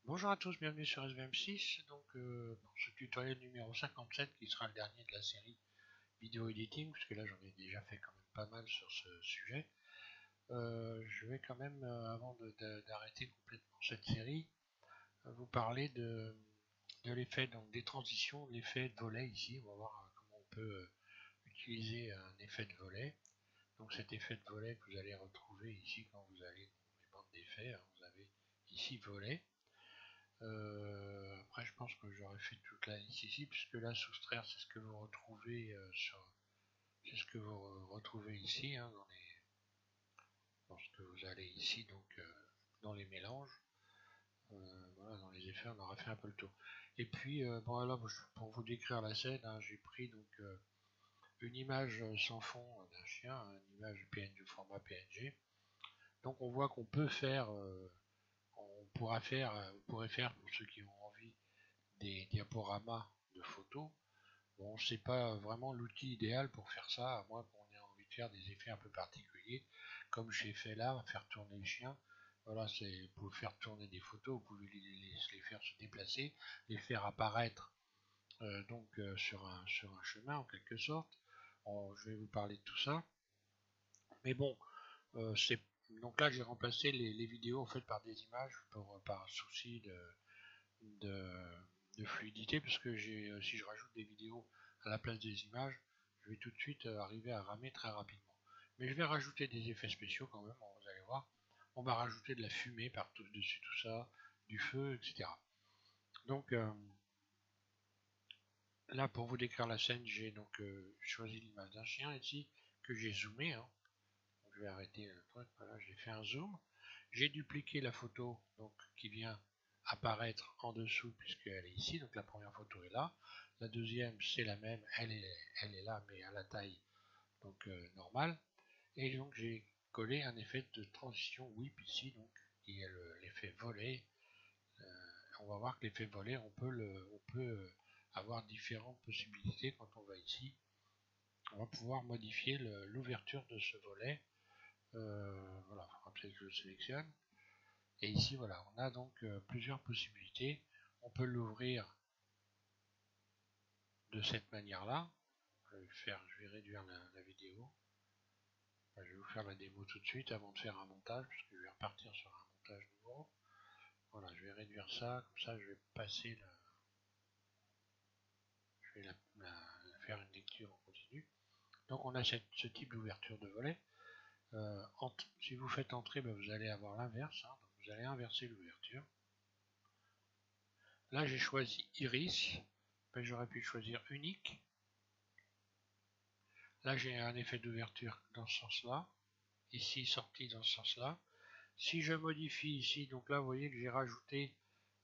Bonjour à tous, bienvenue sur SVM6. Donc pour ce tutoriel numéro 57 qui sera le dernier de la série vidéo editing, puisque là j'en ai déjà fait quand même pas mal sur ce sujet. Je vais quand même, avant d'arrêter complètement cette série, vous parler de l'effet, donc des transitions, l'effet de volet ici. On va voir comment on peut utiliser un effet de volet. Donc cet effet de volet que vous allez retrouver ici quand vous allez dans les bandes d'effets, hein, vous avez ici volet. Après, je pense que j'aurais fait toute la liste ici, puisque là, soustraire, c'est ce que vous retrouvez c'est ce que vous retrouvez ici, hein, dans ce que vous allez ici, donc dans les mélanges. Voilà, dans les effets, on aura fait un peu le tour. Et puis, bon, là, pour vous décrire la scène, hein, j'ai pris donc une image sans fond d'un chien, hein, une image PNG, format PNG. Donc, on voit qu'on peut faire, on pourrait faire pour ceux qui ont envie des diaporamas de photos. Bon, c'est pas vraiment l'outil idéal pour faire ça, à moins qu'on ait envie de faire des effets un peu particuliers, comme j'ai fait là, faire tourner le chien. Voilà, c'est pour faire tourner des photos, vous pouvez les faire se déplacer, les faire apparaître sur un chemin en quelque sorte. Je vais vous parler de tout ça. Mais bon, c'est donc là j'ai remplacé les vidéos en fait par des images par souci de, de fluidité, parce que si je rajoute des vidéos à la place des images, je vais tout de suite arriver à ramer très rapidement. Mais je vais rajouter des effets spéciaux quand même, vous allez voir. On va rajouter de la fumée partout dessus tout ça, du feu, etc. Donc là, pour vous décrire la scène, j'ai donc choisi l'image d'un chien ici que j'ai zoomé. Hein. Donc, je vais arrêter le truc. Voilà, j'ai fait un zoom. J'ai dupliqué la photo donc qui vient apparaître en dessous puisqu'elle est ici. Donc la première photo est là. La deuxième c'est la même, elle est là mais à la taille donc normale. Et donc j'ai collé un effet de transition whip ici donc qui est l'effet volet. On va voir que l'effet volet on peut avoir différentes possibilités quand on va ici. On va pouvoir modifier l'ouverture de ce volet. Voilà, il faudra peut-être que je le sélectionne. Et ici, voilà, on a donc plusieurs possibilités. On peut l'ouvrir de cette manière-là. Je vais réduire la vidéo. Enfin, je vais vous faire la démo tout de suite avant de faire un montage, puisque je vais repartir sur un montage nouveau. Voilà, je vais réduire ça, comme ça je vais passer je vais faire une lecture en continu. Donc on a ce type d'ouverture de volet. Si vous faites entrer, ben, vous allez avoir l'inverse, hein, donc vous allez inverser l'ouverture. Là j'ai choisi iris, ben, j'aurais pu choisir unique. Là j'ai un effet d'ouverture dans ce sens-là, ici sortie dans ce sens-là. Si je modifie ici, donc là vous voyez que j'ai rajouté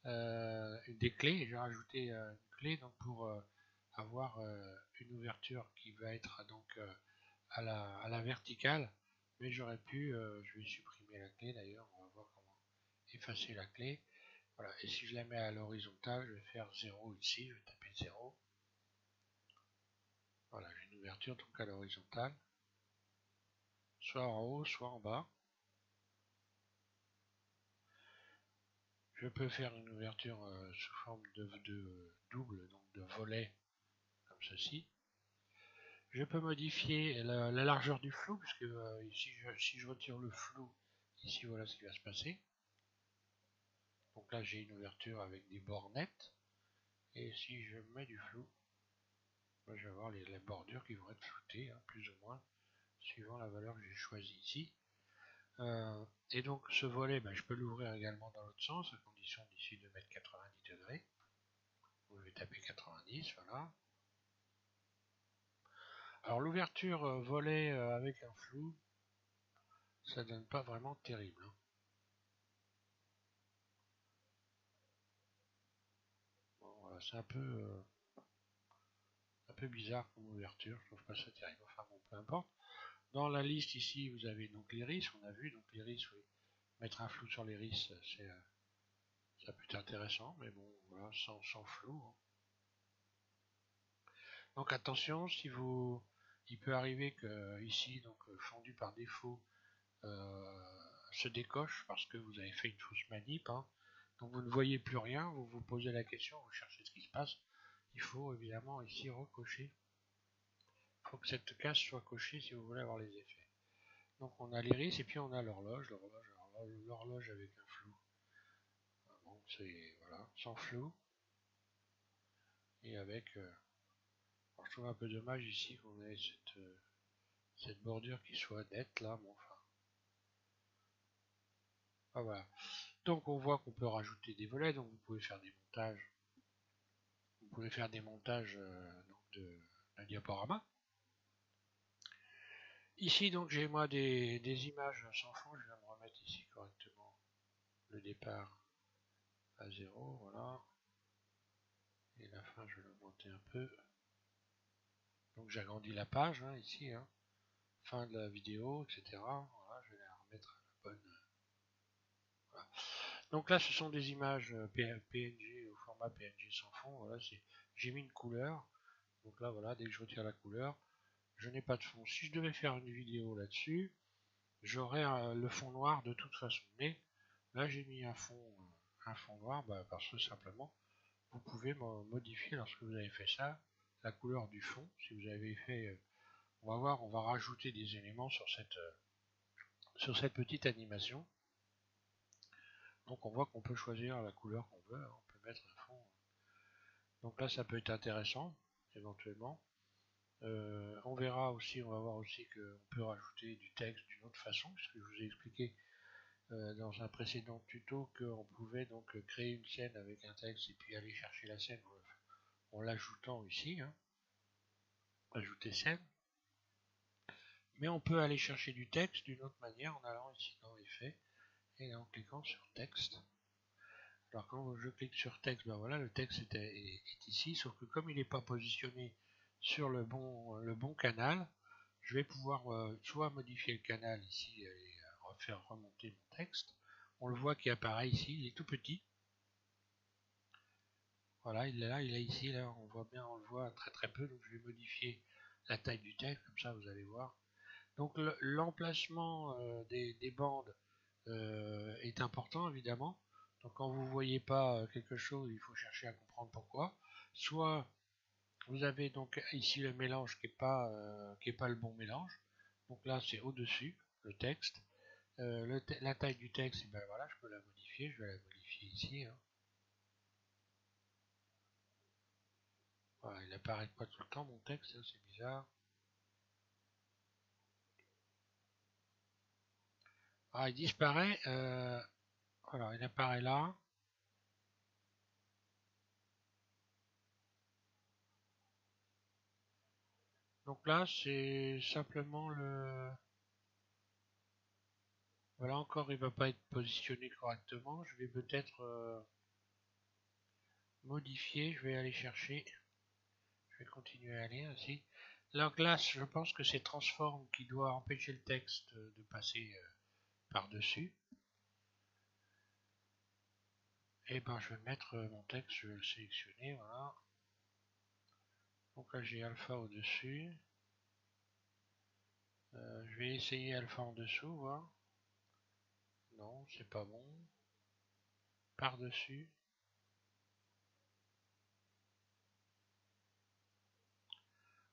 des clés, j'ai rajouté une clé donc pour avoir une ouverture qui va être donc à la verticale, mais j'aurais pu, je vais supprimer la clé d'ailleurs, on va voir comment effacer la clé. Voilà, et si je la mets à l'horizontale, je vais faire 0 ici, je vais taper 0. Voilà, j'ai une ouverture donc à l'horizontale, soit en haut, soit en bas. Je peux faire une ouverture sous forme de double, donc de volet, comme ceci. Je peux modifier la largeur du flou, puisque si je retire le flou, ici voilà ce qui va se passer. Donc là j'ai une ouverture avec des bords nets. Et si je mets du flou, je vais avoir les bordures qui vont être floutées, hein, plus ou moins, suivant la valeur que j'ai choisie ici. Et donc ce volet, ben, je peux l'ouvrir également dans l'autre sens, à condition d'ici de mettre 90 degrés. Donc, je vais taper 90, voilà. Alors l'ouverture volet avec un flou, ça donne pas vraiment terrible. Hein. Bon, voilà, c'est un peu bizarre comme ouverture, je trouve pas ça terrible. Enfin bon, peu importe. Dans la liste ici, vous avez donc l'iris, on a vu, donc l'iris, oui. Mettre un flou sur l'iris, ça peut être intéressant, mais bon, voilà, sans flou. Hein. Donc attention, il peut arriver que ici, donc fondu par défaut, se décoche parce que vous avez fait une fausse manip. Hein. Donc vous ne voyez plus rien, vous vous posez la question, vous cherchez ce qui se passe. Il faut évidemment ici recocher. Il faut que cette case soit cochée si vous voulez avoir les effets. Donc on a l'iris et puis on a l'horloge. L'horloge avec un flou. Bon, c'est voilà, sans flou. Et avec... alors je trouve un peu dommage ici qu'on ait cette bordure qui soit nette là. Bon, enfin. Ah, voilà. Donc on voit qu'on peut rajouter des volets, donc vous pouvez faire des montages. Vous pouvez faire des montages d'un diaporama. Ici donc j'ai moi des images sans fond, je vais me remettre ici correctement le départ à 0, voilà. Et la fin je vais l'augmenter un peu. Donc j'agrandis la page hein, ici, hein. Fin de la vidéo, etc. Voilà, je vais la remettre à la bonne. Voilà. Donc là ce sont des images PNG au format PNG sans fond, voilà, j'ai mis une couleur. Donc là voilà, dès que je retire la couleur, je n'ai pas de fond. Si je devais faire une vidéo là-dessus, j'aurais le fond noir de toute façon. Mais là j'ai mis un fond noir parce que simplement vous pouvez modifier lorsque vous avez fait ça la couleur du fond. Si vous avez fait, on va voir, on va rajouter des éléments sur cette petite animation. Donc on voit qu'on peut choisir la couleur qu'on veut, on peut mettre un fond. Donc là ça peut être intéressant éventuellement. On verra aussi, on va voir aussi qu'on peut rajouter du texte d'une autre façon, puisque je vous ai expliqué dans un précédent tuto qu'on pouvait donc créer une scène avec un texte et puis aller chercher la scène en l'ajoutant ici, hein, ajouter scène. Mais on peut aller chercher du texte d'une autre manière en allant ici dans Effets et en cliquant sur texte. Alors quand je clique sur texte, ben voilà, le texte est ici, sauf que comme il n'est pas positionné sur le bon canal, je vais pouvoir soit modifier le canal ici et faire remonter mon texte. On le voit qui apparaît ici, il est tout petit. Voilà, il est là, il est ici, là, on voit bien, on le voit très très peu, donc je vais modifier la taille du texte, comme ça vous allez voir. Donc l'emplacement des bandes est important évidemment. Donc quand vous ne voyez pas quelque chose, il faut chercher à comprendre pourquoi. Soit vous avez donc ici le mélange qui n'est pas le bon mélange. Donc là c'est au-dessus, le texte. La taille du texte, et ben voilà, je peux la modifier, je vais la modifier ici. Hein. Voilà, il apparaît pas tout le temps mon texte, c'est bizarre. Ah, il disparaît. Alors, il apparaît là. Donc là, c'est simplement le... Voilà, encore, il va pas être positionné correctement. Je vais peut-être modifier. Je vais aller chercher. Je vais continuer à aller ainsi. La glace, je pense que c'est transform qui doit empêcher le texte de passer par-dessus. Et ben, je vais mettre mon texte. Je vais le sélectionner. Voilà. Donc là, j'ai alpha au-dessus. Je vais essayer alpha en dessous, voir. Non, c'est pas bon. Par-dessus.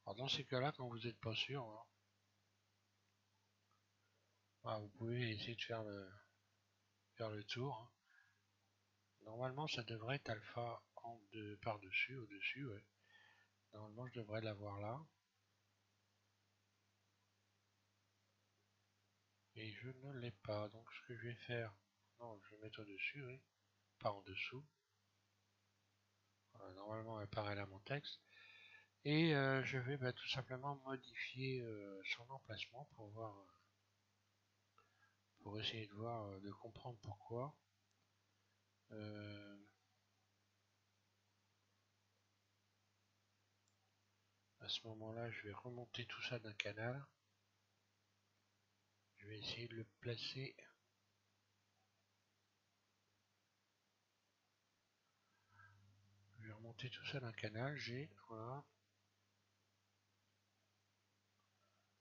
Alors dans ces cas-là, quand vous n'êtes pas sûr, hein, voilà, vous pouvez essayer de faire le tour. Hein. Normalement, ça devrait être alpha par-dessus, au-dessus, ouais. Normalement, je devrais l'avoir là. Et je ne l'ai pas. Donc ce que je vais faire, non, je vais mettre au-dessus, oui. Pas en dessous. Voilà, normalement, elle apparaît là mon texte. Et je vais tout simplement modifier son emplacement pour voir, pour essayer de voir, de comprendre pourquoi. À ce moment-là, je vais remonter tout ça d'un canal. Je vais essayer de le placer. Je vais remonter tout ça d'un canal. Voilà.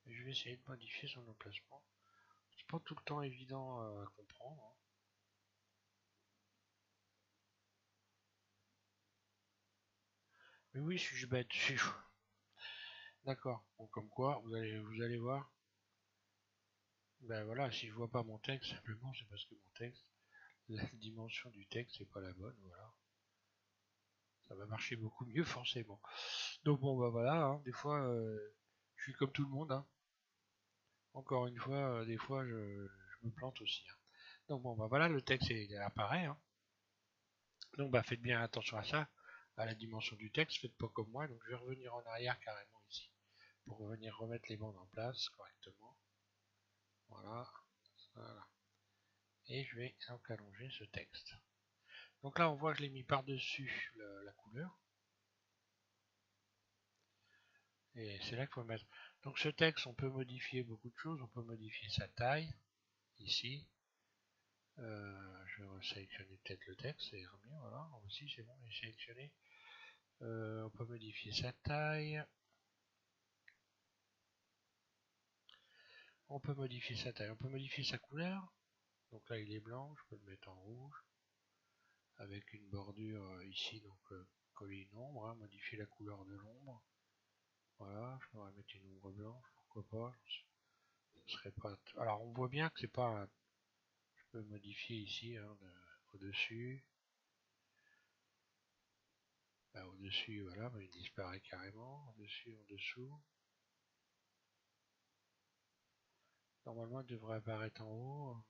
Et je vais essayer de modifier son emplacement. C'est pas tout le temps évident à comprendre. Hein. Mais oui, suis-je bête, suis fou. D'accord. Bon, comme quoi, vous allez voir. Ben voilà, si je vois pas mon texte, simplement c'est parce que mon texte, la dimension du texte c'est pas la bonne, voilà. Ça va marcher beaucoup mieux forcément. Donc bon bah voilà, hein, des fois je suis comme tout le monde, hein. Encore une fois, des fois je me plante aussi, hein. Donc bon bah voilà, le texte il apparaît, hein. Donc bah faites bien attention à ça, à la dimension du texte, faites pas comme moi, donc je vais revenir en arrière carrément ici, pour revenir remettre les bandes en place correctement. Voilà, voilà. Et je vais donc allonger ce texte. Donc là on voit que je l'ai mis par-dessus la couleur. Et c'est là qu'il faut mettre. Donc ce texte, on peut modifier beaucoup de choses. On peut modifier sa taille, ici. Je vais sélectionner peut-être le texte, c'est mieux, voilà. Aussi, c'est bon, j'ai sélectionné. On peut modifier sa taille. On peut modifier sa taille. On peut modifier sa couleur. Donc là, il est blanc. Je peux le mettre en rouge. Avec une bordure ici, donc coller une ombre. Hein, modifier la couleur de l'ombre. Voilà, je pourrais mettre une ombre blanche, pourquoi pas. Ce serait pas. Alors, on voit bien que c'est pas un. Je peux modifier ici, hein, au-dessus. Bah, au-dessus, voilà, bah, il disparaît carrément. Au-dessus, en dessous. Normalement, il devrait apparaître en haut.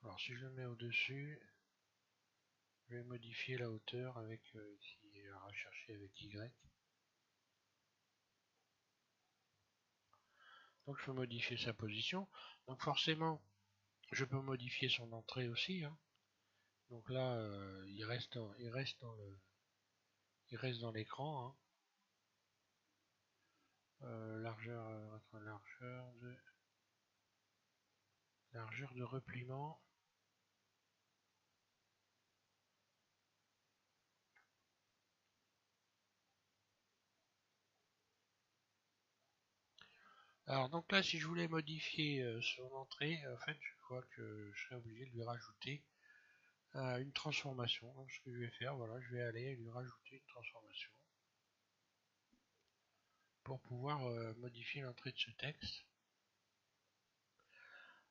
Alors, si je le mets au-dessus, je vais modifier la hauteur avec ici, à rechercher avec Y. Donc, je peux modifier sa position. Donc, forcément, je peux modifier son entrée aussi, hein. Donc là, il reste dans l'écran, hein. Largeur de repliement. Alors donc là, si je voulais modifier son entrée, en fait, je crois que je serais obligé de lui rajouter une transformation. Donc ce que je vais faire, voilà, je vais aller lui rajouter une transformation pour pouvoir modifier l'entrée de ce texte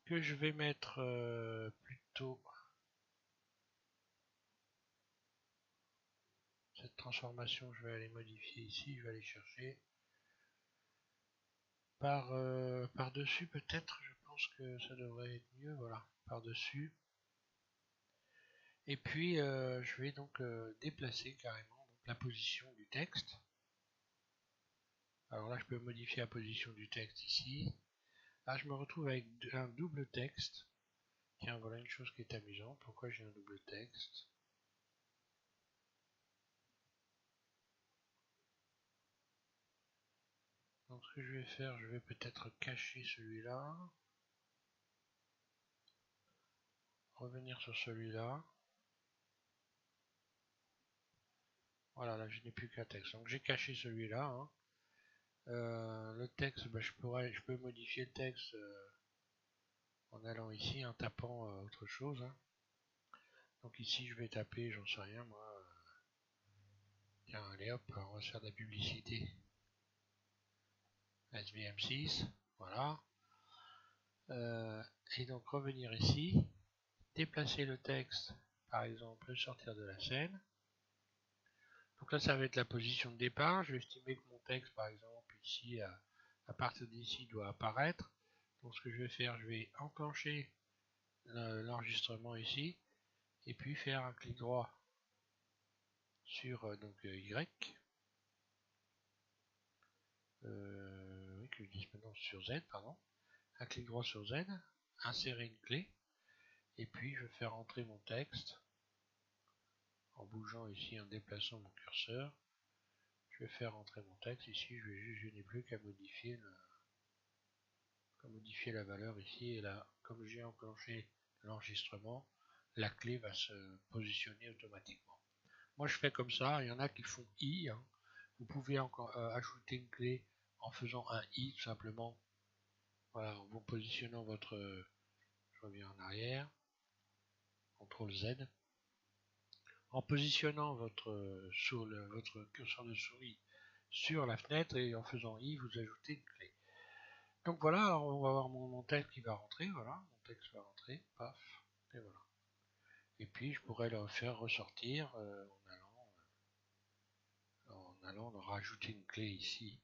que je vais mettre plutôt cette transformation. Je vais aller modifier ici, je vais aller chercher par dessus peut-être. Je pense que ça devrait être mieux, voilà, par dessus. Et puis je vais donc déplacer carrément donc, la position du texte. Alors là, je peux modifier la position du texte ici. Là, je me retrouve avec un double texte. Tiens, voilà une chose qui est amusante. Pourquoi j'ai un double texte? Donc, ce que je vais faire, je vais peut-être cacher celui-là. Revenir sur celui-là. Voilà, là, je n'ai plus qu'un texte. Donc, j'ai caché celui-là, hein. Le texte, bah, je peux modifier le texte en allant ici, en tapant autre chose, hein. Donc ici, je vais taper, j'en sais rien, moi. Tiens, allez hop, on va faire de la publicité. SVM6, voilà. Et donc revenir ici, déplacer le texte, par exemple, le sortir de la scène. Donc là, ça va être la position de départ. Je vais estimer que mon texte, par exemple, ici, à partir d'ici, doit apparaître. Donc ce que je vais faire, je vais enclencher l'enregistrement ici, et puis faire un clic droit sur donc Y. Oui, que je dise maintenant sur Z, pardon. Un clic droit sur Z, insérer une clé, et puis je vais faire entrer mon texte en bougeant ici, en déplaçant mon curseur. Je vais faire entrer mon texte ici, je n'ai plus qu'à modifier, modifier la valeur ici, et là, comme j'ai enclenché l'enregistrement, la clé va se positionner automatiquement. Moi je fais comme ça, il y en a qui font I, hein. Vous pouvez encore ajouter une clé en faisant un I tout simplement. Voilà, en vous positionnant votre. Je reviens en arrière. CTRL Z. en positionnant votre curseur de souris sur la fenêtre et en faisant I, vous ajoutez une clé. Donc voilà, alors on va voir mon texte qui va rentrer, voilà, mon texte va rentrer, paf, et voilà. Et puis je pourrais le faire ressortir en allant rajouter une clé ici.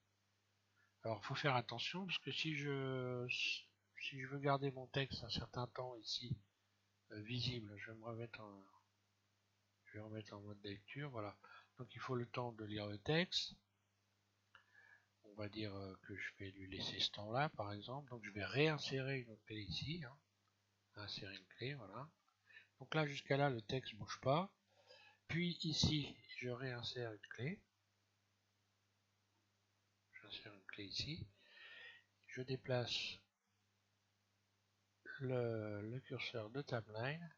Alors il faut faire attention parce que si je veux garder mon texte un certain temps ici visible, je vais remettre en mode lecture, voilà. Donc il faut le temps de lire le texte. On va dire que je vais lui laisser ce temps-là, par exemple. Donc je vais réinsérer une autre clé ici, hein. Insérer une clé, voilà. Donc là jusqu'à là le texte ne bouge pas. Puis ici je réinsère une clé. J'insère une clé ici. Je déplace le curseur de timeline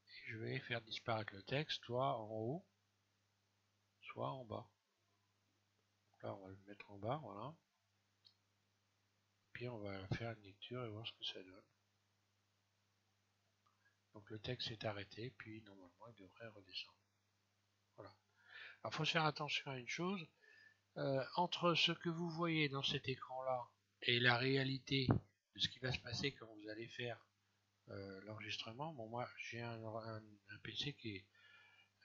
et je vais faire disparaître le texte soit en haut, soit en bas. Donc là on va le mettre en bas, voilà. Puis on va faire une lecture et voir ce que ça donne. Donc le texte est arrêté, puis normalement il devrait redescendre. Voilà. Alors il faut faire attention à une chose, entre ce que vous voyez dans cet écran-là et la réalité de ce qui va se passer quand vous allez faire l'enregistrement. Bon, moi j'ai un PC qui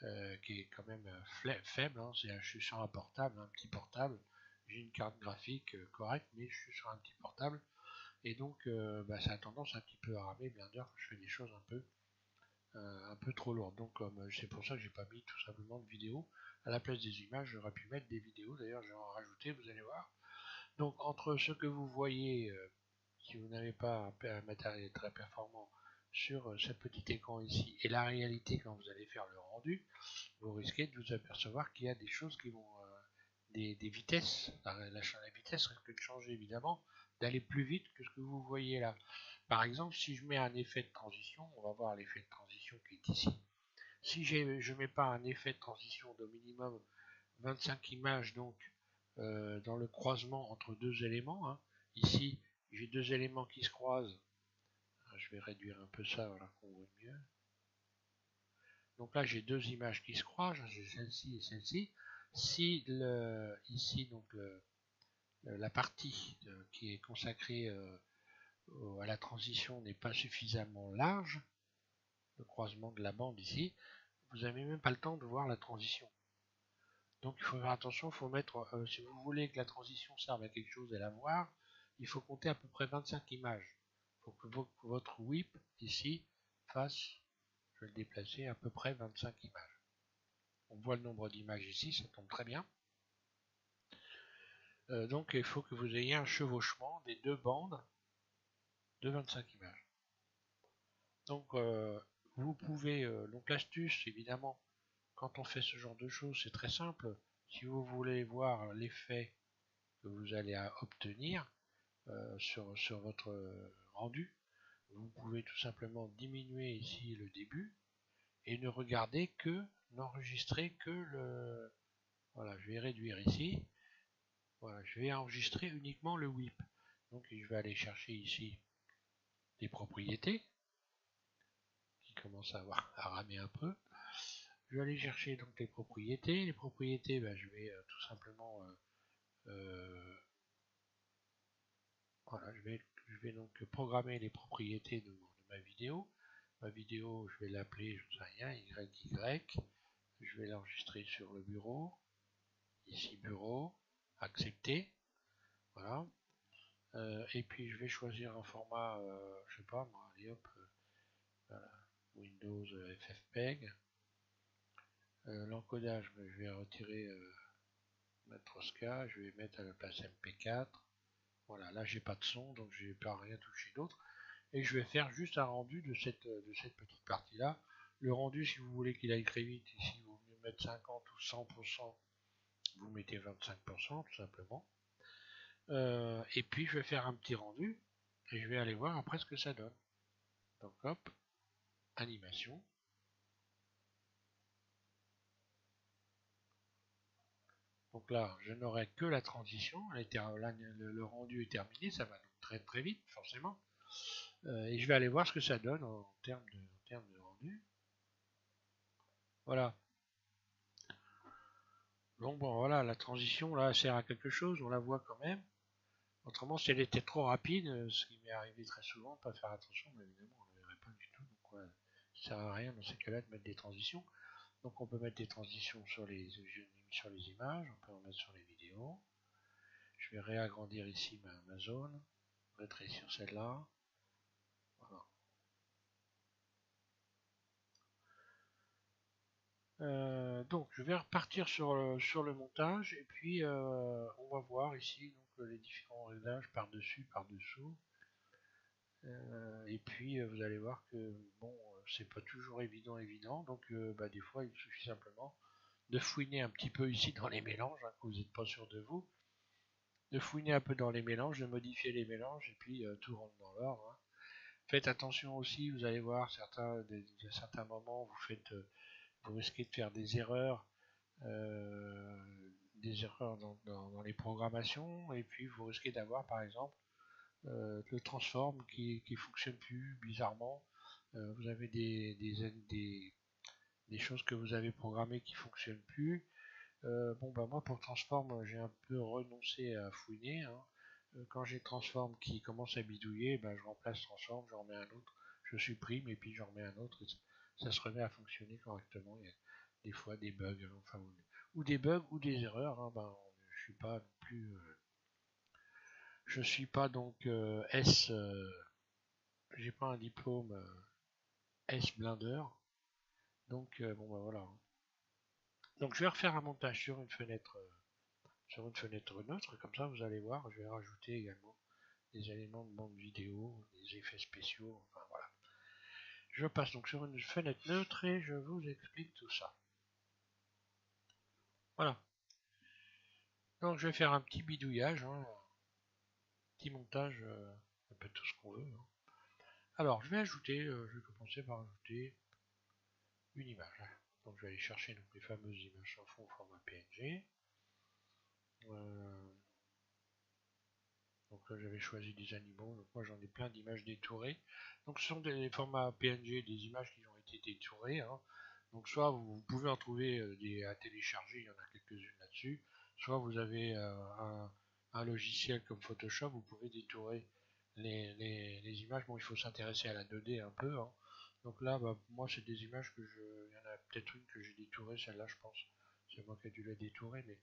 est quand même faible, hein. Je suis sur un portable, un petit portable. J'ai une carte graphique correcte, mais je suis sur un petit portable. Et donc ça a tendance un petit peu à ramer, bien sûr, je fais des choses un peu trop lourdes. Donc c'est pour ça que j'ai pas mis tout simplement de vidéos. À la place des images, j'aurais pu mettre des vidéos. D'ailleurs, je vais en rajouter, vous allez voir. Donc entre ce que vous voyez, si vous n'avez pas un matériel très performant sur ce petit écran ici, et la réalité quand vous allez faire le rendu, vous risquez de vous apercevoir qu'il y a des choses qui vont, des vitesses, la vitesse risque de changer évidemment, d'aller plus vite que ce que vous voyez là. Par exemple, si je mets un effet de transition, on va voir l'effet de transition qui est ici. Si je ne mets pas un effet de transition d'au minimum 25 images, donc dans le croisement entre deux éléments, hein. Ici j'ai deux éléments qui se croisent, je vais réduire un peu ça, voilà, qu'on voit mieux. Donc là j'ai deux images qui se croisent, j'ai celle-ci et celle-ci. Si ici donc la partie qui est consacrée à la transition n'est pas suffisamment large, le croisement de la bande ici, vous n'avez même pas le temps de voir la transition. Donc il faut faire attention, il faut mettre, si vous voulez que la transition serve à quelque chose et la voir, il faut compter à peu près 25 images. Il faut que votre whip ici fasse, je vais le déplacer, à peu près 25 images. On voit le nombre d'images ici, ça tombe très bien. Donc il faut que vous ayez un chevauchement des deux bandes de 25 images. Donc vous pouvez, donc l'astuce évidemment, quand on fait ce genre de choses, c'est très simple. Si vous voulez voir l'effet que vous allez obtenir sur votre rendu, vous pouvez tout simplement diminuer ici le début et ne regarder que, n'enregistrer que le... Voilà, je vais réduire ici. Voilà, je vais enregistrer uniquement le whip. Donc je vais aller chercher ici des propriétés qui commencent à ramer un peu. Je vais aller chercher donc les propriétés. Les propriétés, je vais tout simplement voilà, je vais donc programmer les propriétés de ma vidéo. Ma vidéo, je vais l'appeler, je ne sais rien, YY. Je vais l'enregistrer sur le bureau. Ici, bureau, accepter. Voilà. Et puis, je vais choisir un format, je sais pas moi, allez hop, voilà, Windows FFmpeg. L'encodage, je vais retirer Matroska, je vais mettre à la place MP4. Voilà, là j'ai pas de son, donc je n'ai pas rien touché d'autre. Et je vais faire juste un rendu de cette petite partie là. Le rendu, si vous voulez qu'il aille très vite, ici vous voulez mettre 50 ou 100%, vous mettez 25% tout simplement. Et puis je vais faire un petit rendu et je vais aller voir après ce que ça donne. Donc hop, animation. Donc là, je n'aurai que la transition, le rendu est terminé, ça va donc très très vite forcément. Et je vais aller voir ce que ça donne en termes de rendu. Voilà. Donc bon, voilà, la transition là sert à quelque chose, on la voit quand même. Autrement, si elle était trop rapide, ce qui m'est arrivé très souvent, pas faire attention, mais évidemment, on ne le verrait pas du tout. Donc, ouais, ça sert à rien dans ces cas-là de mettre des transitions. Donc, on peut mettre des transitions sur les images, on peut en mettre sur les vidéos. Je vais réagrandir ici ma zone, rétrécir celle-là. Voilà. Donc, je vais repartir sur le montage et puis on va voir ici donc, les différents réglages par-dessus, par-dessous. Et puis vous allez voir que bon, c'est pas toujours évident, donc des fois il suffit simplement de fouiner un petit peu ici dans les mélanges, hein, quand vous n'êtes pas sûr de vous, de fouiner un peu dans les mélanges, de modifier les mélanges, et puis tout rentre dans l'ordre. Hein. Faites attention aussi, vous allez voir certains moments, vous risquez de faire euh, des erreurs dans les programmations, et puis vous risquez d'avoir par exemple le transform qui fonctionne plus bizarrement. Vous avez des choses que vous avez programmées qui fonctionnent plus. Moi pour transform j'ai un peu renoncé à fouiner. Hein. Quand j'ai transform qui commence à bidouiller, je remplace transform, j'en remets un autre, je supprime et puis j'en remets un autre. Et ça se remet à fonctionner correctement. Il y a des fois des bugs, enfin ou des bugs ou des erreurs. Hein, je suis pas non plus, je suis pas donc j'ai pas un diplôme S-Blender, donc voilà. Donc je vais refaire un montage sur une fenêtre neutre, comme ça vous allez voir, je vais rajouter également des éléments de bande vidéo, des effets spéciaux, enfin voilà. Je passe donc sur une fenêtre neutre et je vous explique tout ça. Voilà. Donc je vais faire un petit bidouillage, hein, un petit montage, un peu tout ce qu'on veut. Hein. Alors je vais commencer par ajouter une image. Donc je vais aller chercher donc, les fameuses images sans fond au format PNG. Donc là j'avais choisi des animaux, donc moi j'en ai plein d'images détourées. Donc ce sont des formats PNG, des images qui ont été détourées. Hein. Donc soit vous pouvez en trouver des à télécharger, il y en a quelques-unes là-dessus. Soit vous avez un logiciel comme Photoshop, vous pouvez détourer les images. Bon, il faut s'intéresser à la 2D un peu. Hein. Donc là, moi c'est des images il y en a peut-être une que j'ai détourée, celle-là je pense. C'est moi qui ai dû la détourer, mais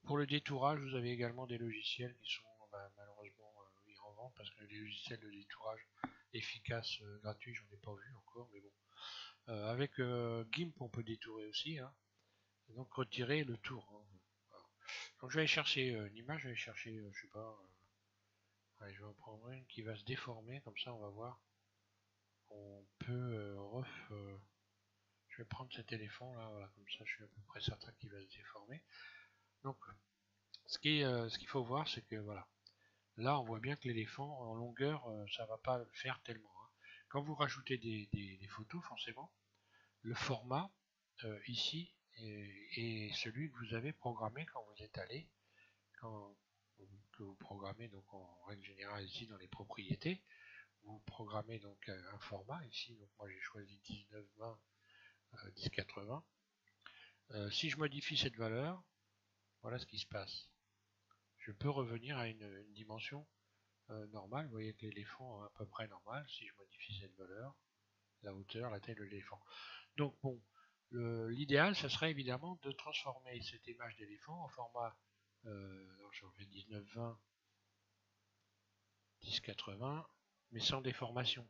pour le détourage, vous avez également des logiciels qui sont malheureusement mis en vente parce que les logiciels de détourage efficaces gratuits, j'en ai pas vu encore, mais bon. Avec GIMP, on peut détourer aussi, hein, et donc retirer le tour. Hein. Voilà. Donc je vais aller chercher une image, je vais aller chercher, je sais pas, allez, je vais en prendre une qui va se déformer, comme ça on va voir. On peut je vais prendre cet éléphant là, voilà, comme ça je suis à peu près certain qu'il va se déformer. Donc ce qu'il faut voir, c'est que voilà. Là, on voit bien que l'éléphant, en longueur, ça va pas le faire tellement. Hein. Quand vous rajoutez des photos, forcément, le format, ici, est celui que vous avez programmé quand vous êtes allé, que vous programmez donc en règle générale ici dans les propriétés. Vous programmez donc un format ici, donc moi j'ai choisi 1920 1080. Si je modifie cette valeur, voilà ce qui se passe. Je peux revenir à une dimension normal, vous voyez que l'éléphant est à peu près normal, si je modifie cette valeur, la hauteur, la taille de l'éléphant. Donc bon, l'idéal, ça serait évidemment de transformer cette image d'éléphant en format, je refais 1920, 1080, mais sans déformation.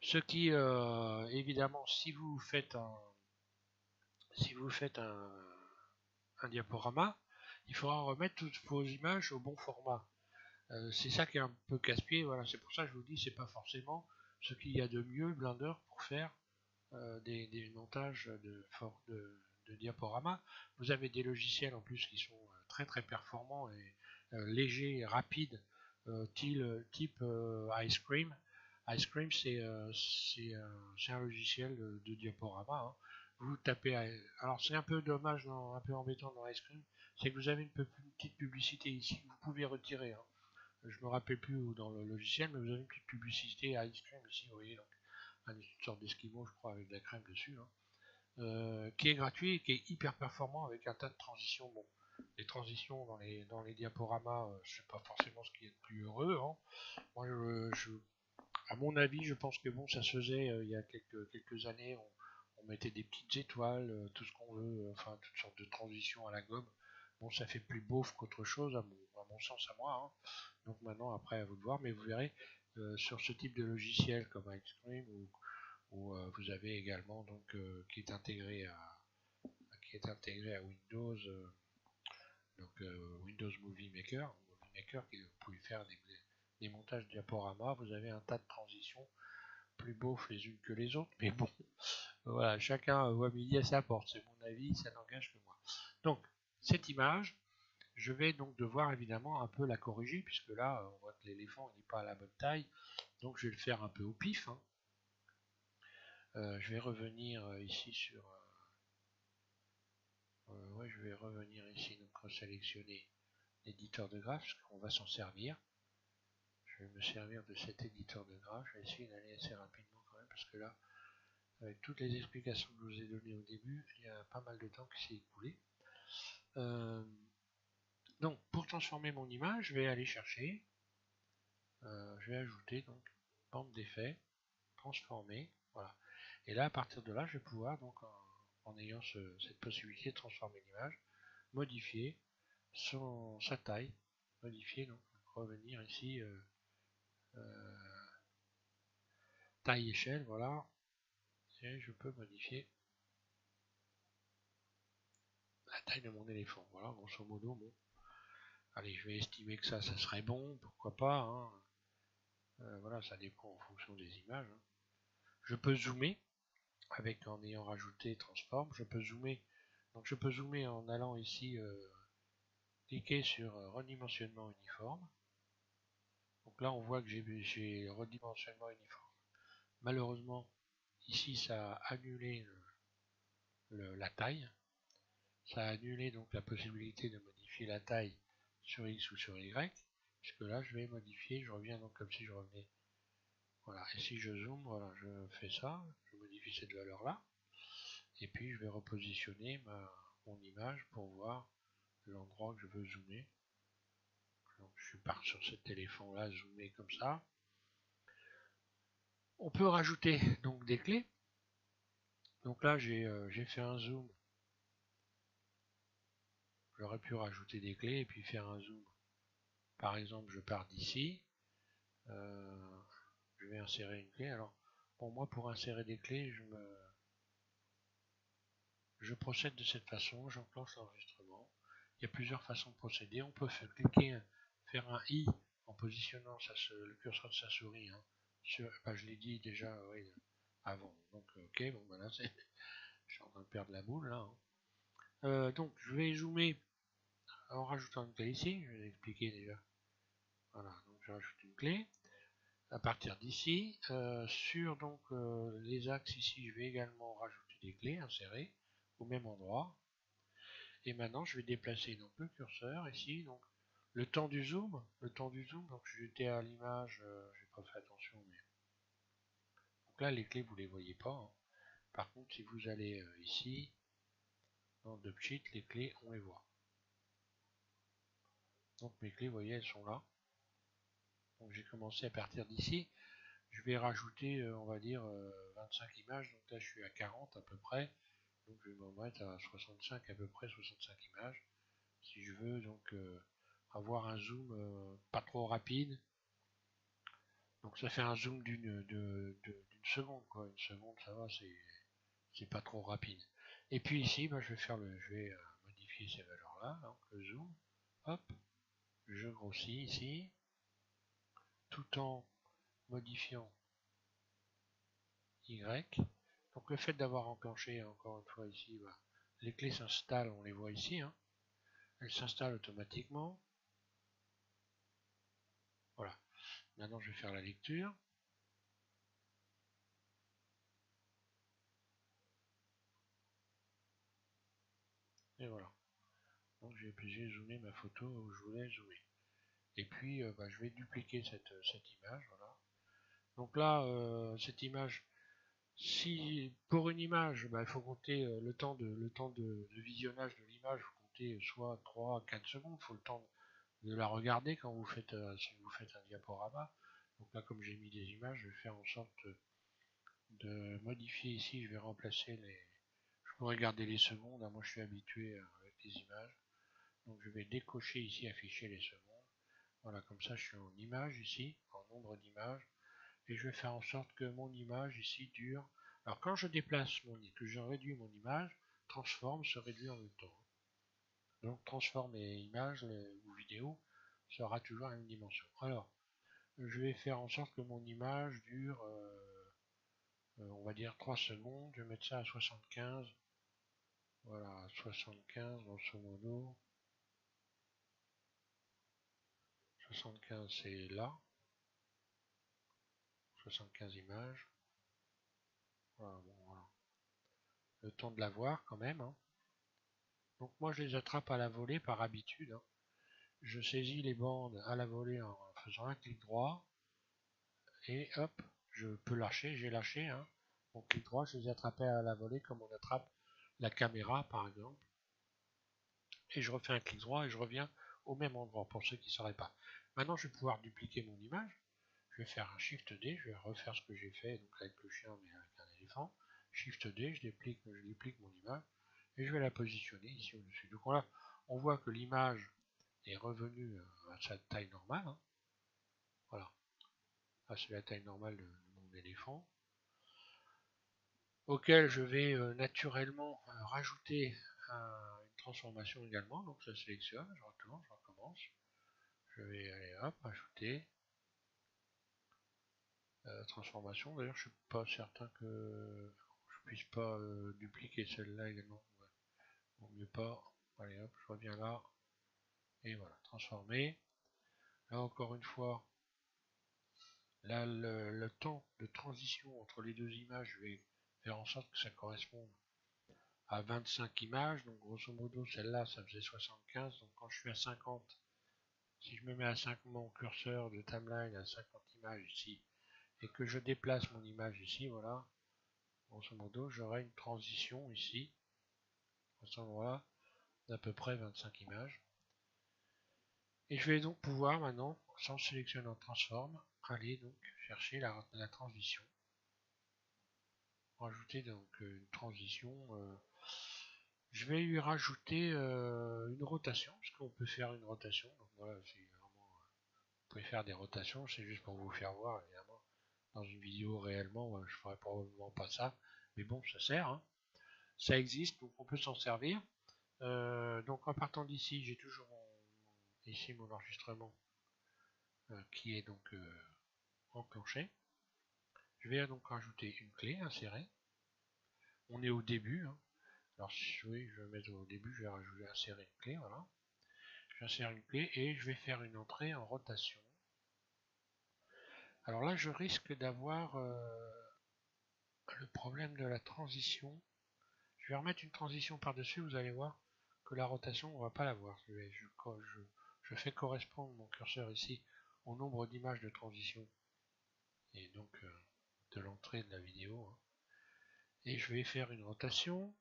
Ce qui, évidemment, si vous faites un diaporama, il faudra remettre toutes vos images au bon format. C'est ça qui est un peu casse-pied, voilà, c'est pour ça que je vous dis, c'est pas forcément ce qu'il y a de mieux Blender pour faire des montages de diaporamas. Vous avez des logiciels en plus qui sont très très performants et légers et rapides, type Ice Cream. Ice Cream, c'est un logiciel de diaporama. Hein. Vous tapez, alors c'est un peu dommage, un peu embêtant dans Ice Cream, c'est que vous avez une petite publicité ici que vous pouvez retirer. Hein. Je me rappelle plus où dans le logiciel, mais vous avez une petite publicité à Ice Cream ici, vous voyez. Donc, une sorte d'esquimau, je crois, avec de la crème dessus, hein, qui est gratuit et qui est hyper performant avec un tas de transitions. Bon, les transitions dans les diaporamas, c'est pas forcément ce qui est le plus heureux, hein. Moi, à mon avis, je pense que bon, ça se faisait il y a quelques années. On mettait des petites étoiles, tout ce qu'on veut, enfin toutes sortes de transitions à la gomme. Bon, ça fait plus beauf qu'autre chose, à mon sens, à moi, hein. Donc maintenant, après, à vous de voir, mais vous verrez, sur ce type de logiciel comme Xtreme, où vous avez également donc qui est intégré à Windows, Windows Movie Maker, qui vous pouvez faire des montages diaporama. Vous avez un tas de transitions plus beaufs les unes que les autres, mais bon, voilà, chacun voit midi à sa porte, c'est mon avis, ça n'engage que moi. Donc, cette image, je vais donc devoir évidemment un peu la corriger, puisque là, on voit que l'éléphant n'est pas à la bonne taille, donc je vais le faire un peu au pif, hein. Je vais revenir ici sur... ouais, je vais revenir ici, donc resélectionner l'éditeur de graphes, parce qu'on va s'en servir. Je vais me servir de cet éditeur de graphes, je vais essayer d'aller assez rapidement quand même, parce que là, avec toutes les explications que je vous ai données au début, il y a pas mal de temps qui s'est écoulé. Donc, pour transformer mon image, je vais aller chercher, je vais ajouter donc bande d'effets, transformer, voilà. Et là, à partir de là, je vais pouvoir, donc, en ayant cette possibilité de transformer l'image, modifier sa taille, modifier, donc, revenir ici, taille échelle, voilà, et je peux modifier la taille de mon éléphant, voilà, grosso modo, bon. Allez, je vais estimer que ça serait bon, pourquoi pas, hein. Voilà, ça dépend en fonction des images, hein. Je peux zoomer, en ayant rajouté transform, je peux zoomer. Donc je peux zoomer en allant ici, cliquer sur redimensionnement uniforme. Donc là, on voit que j'ai redimensionnement uniforme. Malheureusement, ici, ça a annulé la taille. Ça a annulé donc la possibilité de modifier la taille sur X ou sur Y. Puisque là, je vais modifier, je reviens donc comme si je revenais. Voilà, et si je zoome, voilà, je fais ça, je modifie cette valeur-là. Et puis, je vais repositionner mon image pour voir l'endroit que je veux zoomer. Donc, je pars sur cet éléphant-là, zoomé comme ça. On peut rajouter donc des clés. Donc là, j'ai fait un zoom. J'aurais pu rajouter des clés et puis faire un zoom. Par exemple, je pars d'ici. Je vais insérer une clé. Alors, pour moi, pour insérer des clés, je procède de cette façon. J'enclenche l'enregistrement. Il y a plusieurs façons de procéder. On peut cliquer, faire un I en positionnant le curseur de sa souris, hein, je l'ai dit déjà, oui, avant. Donc, ok, bon, voilà, je suis en train de perdre la boule là, hein. Donc, je vais zoomer en rajoutant une clé ici. Je vais l'expliquer déjà. Voilà, donc je rajoute une clé. À partir d'ici, sur donc les axes ici, je vais également rajouter des clés insérées au même endroit. Et maintenant, je vais déplacer donc le curseur ici, donc le temps du zoom, donc j'étais à l'image, j'ai pas fait attention, mais donc là les clés vous les voyez pas, hein. Par contre, si vous allez ici dans Dubcheat, les clés on les voit. Donc mes clés, vous voyez, elles sont là. Donc j'ai commencé à partir d'ici. Je vais rajouter, on va dire, 25 images. Donc là, je suis à 40 à peu près. Donc je vais me mettre à 65 à peu près, 65 images. Si je veux donc avoir un zoom pas trop rapide. Donc ça fait un zoom d'une seconde, quoi. Une seconde, ça va, c'est pas trop rapide. Et puis ici, bah, je vais modifier ces valeurs-là. Donc le zoom, hop, je grossis ici, tout en modifiant Y. Donc le fait d'avoir enclenché encore une fois ici, bah, les clés s'installent, on les voit ici, hein. Elles s'installent automatiquement. Voilà. Maintenant je vais faire la lecture. Et voilà. Donc j'ai zoomé ma photo où je voulais zoomer. Et puis bah, je vais dupliquer cette image. Voilà. Donc là, cette image, Si pour une image, il faut compter le temps de visionnage de l'image, vous comptez soit 3 à 4 secondes, il faut le temps de la regarder quand vous faites si vous faites un diaporama. Donc là, comme j'ai mis des images, je vais faire en sorte de modifier ici, je vais remplacer les. Je peux regarder les secondes, moi je suis habitué avec les images. Donc je vais décocher ici, afficher les secondes. Voilà, comme ça je suis en image ici, en nombre d'images. Et je vais faire en sorte que mon image ici dure. Alors quand je déplace que je réduis mon image, transforme se réduit en même temps. Donc transforme et image ou vidéo sera toujours à une dimension. Alors je vais faire en sorte que mon image dure, on va dire 3 secondes. Je vais mettre ça à 75. Voilà, 75 grosso modo. 75 c'est là. 75 images. Voilà, bon, voilà. Le temps de la voir quand même. Hein. Donc moi je les attrape à la volée par habitude. Hein. Je saisis les bandes à la volée en faisant un clic droit. Et hop, je peux lâcher, j'ai lâché. Hein. Mon clic droit, je les attrapais à la volée comme on attrape la caméra par exemple. Et je refais un clic droit et je reviens au même endroit pour ceux qui ne sauraient pas. Maintenant je vais pouvoir dupliquer mon image. Je vais faire un Shift D, je vais refaire ce que j'ai fait donc avec le chien mais avec un éléphant. Shift D, je duplique mon image et je vais la positionner ici au-dessus. Donc là, on voit que l'image est revenue à sa taille normale. Hein. Voilà. Là, c'est la taille normale de mon éléphant. Auquel je vais naturellement rajouter une transformation également. Donc je sélectionne, je retourne, je recommence. Je vais aller hop, ajouter transformation. D'ailleurs, je suis pas certain que je puisse pas dupliquer celle-là également. Ouais. Bon, mieux pas. Allez hop, je reviens là. Et voilà, transformer. Là encore une fois, là le temps de transition entre les deux images, je vais faire en sorte que ça corresponde à 25 images. Donc grosso modo, celle-là, ça faisait 75. Donc quand je suis à 50, si je me mets à 5 mon curseur de timeline à 50 images ici, et que je déplace mon image ici, voilà, grosso modo, j'aurai une transition ici, à ce moment-là, d'à peu près 25 images. Et je vais donc pouvoir maintenant, sans sélectionner en transform, aller donc chercher la transition. Rajouter donc une transition. Je vais lui rajouter une rotation, parce qu'on peut faire une rotation. Donc voilà, c'est vraiment, vous pouvez faire des rotations, c'est juste pour vous faire voir, évidemment. Dans une vidéo réellement, je ferai probablement pas ça, mais bon, ça sert. Hein. Ça existe, donc on peut s'en servir. Donc en partant d'ici, j'ai toujours ici mon enregistrement qui est donc enclenché. Je vais donc rajouter une clé insérée. On est au début. Hein. Alors oui, je vais mettre au début, je vais rajouter insérer une clé, voilà. J'insère une clé et je vais faire une entrée en rotation. Alors là, je risque d'avoir le problème de la transition. Je vais remettre une transition par-dessus, vous allez voir que la rotation, on ne va pas la voir. Je fais correspondre mon curseur ici au nombre d'images de transition et donc de l'entrée de la vidéo. Hein. Et je vais faire une rotation,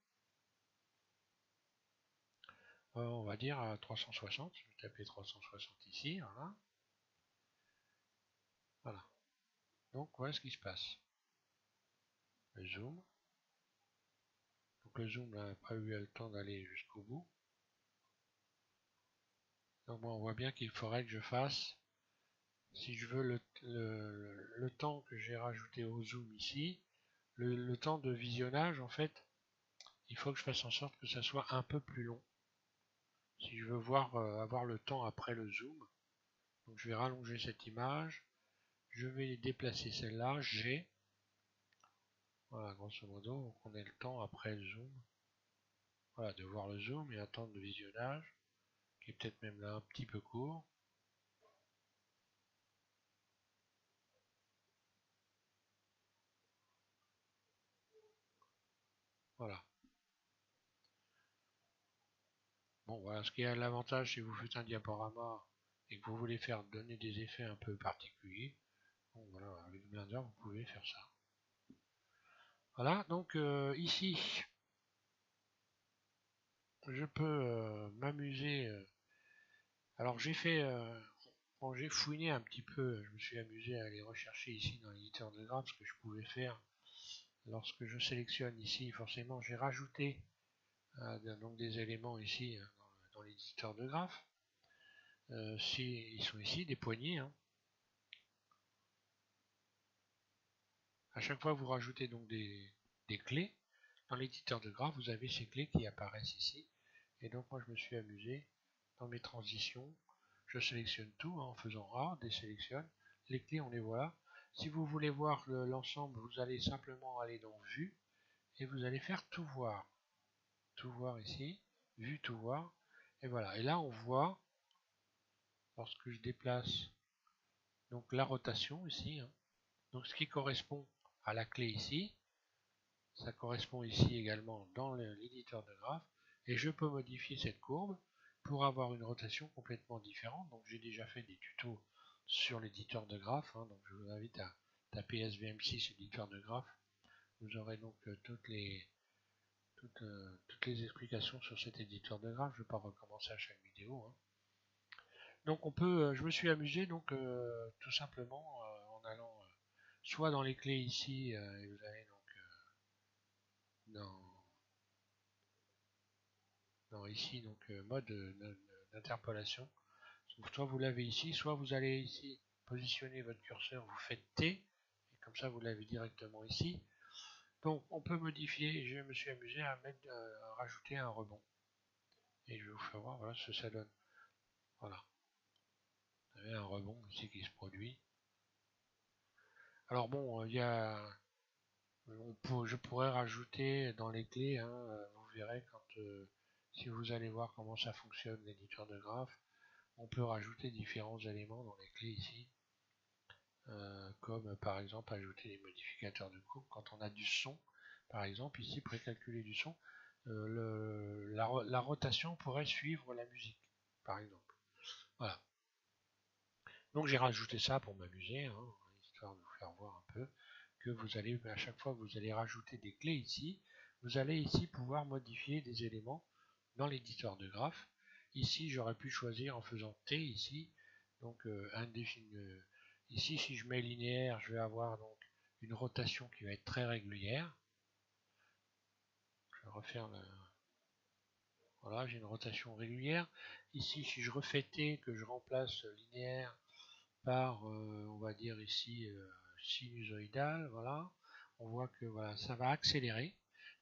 on va dire à 360. Je vais taper 360 ici, voilà. Voilà. Donc voilà ce qui se passe. Le zoom. Donc le zoom n'a pas eu le temps d'aller jusqu'au bout. Donc bon, on voit bien qu'il faudrait que je fasse, si je veux le temps que j'ai rajouté au zoom ici, le temps de visionnage en fait, il faut que je fasse en sorte que ça soit un peu plus long. Si je veux voir avoir le temps après le zoom, donc je vais rallonger cette image, je vais déplacer celle-là, G, voilà grosso modo, on ait le temps après le zoom, voilà de voir le zoom et un temps de visionnage qui est peut-être même là un petit peu court. Voilà. Bon, voilà, ce qui a l'avantage, si vous faites un diaporama et que vous voulez faire donner des effets un peu particuliers, bon, voilà, avec Blender, vous pouvez faire ça. Voilà, donc ici, je peux m'amuser. Alors j'ai fait, bon, j'ai fouiné un petit peu, je me suis amusé à aller rechercher ici dans l'éditeur de graphes ce que je pouvais faire. Lorsque je sélectionne ici, forcément, j'ai rajouté donc des éléments ici dans l'éditeur de graphes. Si ils sont ici, des poignées. Hein. À chaque fois, vous rajoutez donc des clés. Dans l'éditeur de graphes, vous avez ces clés qui apparaissent ici. Et donc, moi, je me suis amusé dans mes transitions. Je sélectionne tout en faisant A, désélectionne. Les clés, on les voit. Si vous voulez voir l'ensemble, vous allez simplement aller dans Vue et vous allez faire Tout voir. Tout voir ici, Vue, Tout voir. Et voilà. Et là, on voit, lorsque je déplace donc la rotation ici, hein, donc ce qui correspond à la clé ici, ça correspond ici également dans l'éditeur de graphes, et je peux modifier cette courbe pour avoir une rotation complètement différente. Donc j'ai déjà fait des tutos sur l'éditeur de graphes, hein, donc je vous invite à taper SVM6 éditeur de graphes. Vous aurez donc toutes les explications sur cet éditeur de graphes. Je ne vais pas recommencer à chaque vidéo. Hein. Donc on peut, je me suis amusé donc tout simplement en allant soit dans les clés ici, et vous allez donc dans ici donc mode d'interpolation. Soit vous l'avez ici, soit vous allez ici positionner votre curseur, vous faites T, et comme ça vous l'avez directement ici. Donc on peut modifier, je me suis amusé à rajouter un rebond. Et je vais vous faire voir, voilà ce que ça donne. Voilà. Vous avez un rebond ici qui se produit. Alors bon, il y a je pourrais rajouter dans les clés, hein, vous verrez quand si vous allez voir comment ça fonctionne l'éditeur de graphes, on peut rajouter différents éléments dans les clés ici, comme par exemple ajouter des modificateurs de courbe quand on a du son, par exemple ici précalculer du son, la rotation pourrait suivre la musique, par exemple. Voilà. Donc j'ai rajouté ça pour m'amuser, hein, histoire de vous faire voir un peu que vous allez, à chaque fois que vous allez rajouter des clés ici, vous allez ici pouvoir modifier des éléments dans l'éditeur de graphes. Ici, j'aurais pu choisir en faisant T ici, donc ici, si je mets linéaire, je vais avoir donc une rotation qui va être très régulière. Je vais refaire voilà, j'ai une rotation régulière. Ici, si je refais T, que je remplace linéaire par, on va dire ici, sinusoïdal, voilà, on voit que voilà, ça va accélérer.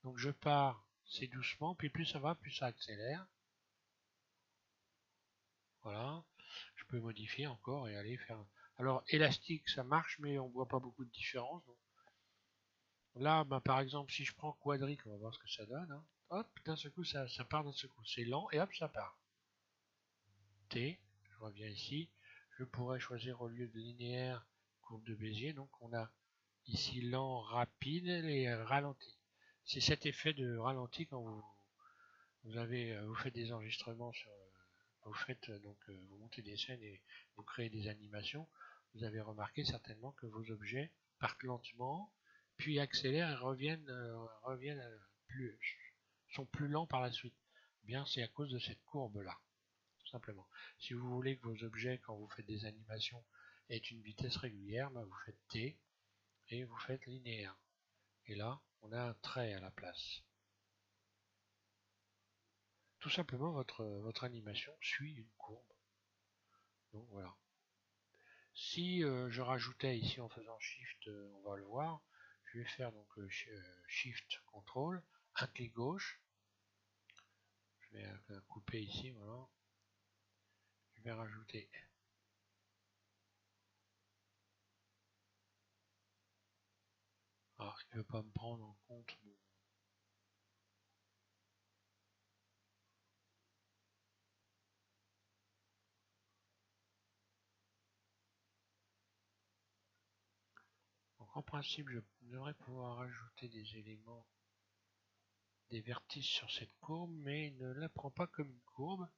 Donc je pars, c'est doucement, puis plus ça va, plus ça accélère. Voilà, je peux modifier encore et aller faire. Alors élastique, ça marche, mais on voit pas beaucoup de différence. Donc, là, bah, par exemple, si je prends quadrique, on va voir ce que ça donne. Hein. Hop, d'un seul coup, ça part d'un seul coup. C'est lent et hop, ça part. T, je reviens ici. Je pourrais choisir au lieu de linéaire, courbe de Bézier. Donc on a ici lent, rapide et ralenti. C'est cet effet de ralenti quand vous faites des enregistrements vous faites donc vous montez des scènes et vous créez des animations. Vous avez remarqué certainement que vos objets partent lentement, puis accélèrent et reviennent sont plus lents par la suite. Bien, c'est à cause de cette courbe là, tout simplement. Si vous voulez que vos objets, quand vous faites des animations, aient une vitesse régulière, bah, vous faites T et vous faites linéaire. Et là, on a un trait à la place. Tout simplement, votre animation suit une courbe. Donc voilà. Si je rajoutais ici en faisant Shift, on va le voir, je vais faire donc Shift Control, un clic gauche, je vais couper ici, voilà. Je vais rajouter ah, il ne veut pas me prendre en compte mon donc en principe, je devrais pouvoir rajouter des éléments, des vertices sur cette courbe, mais il ne la prend pas comme une courbe.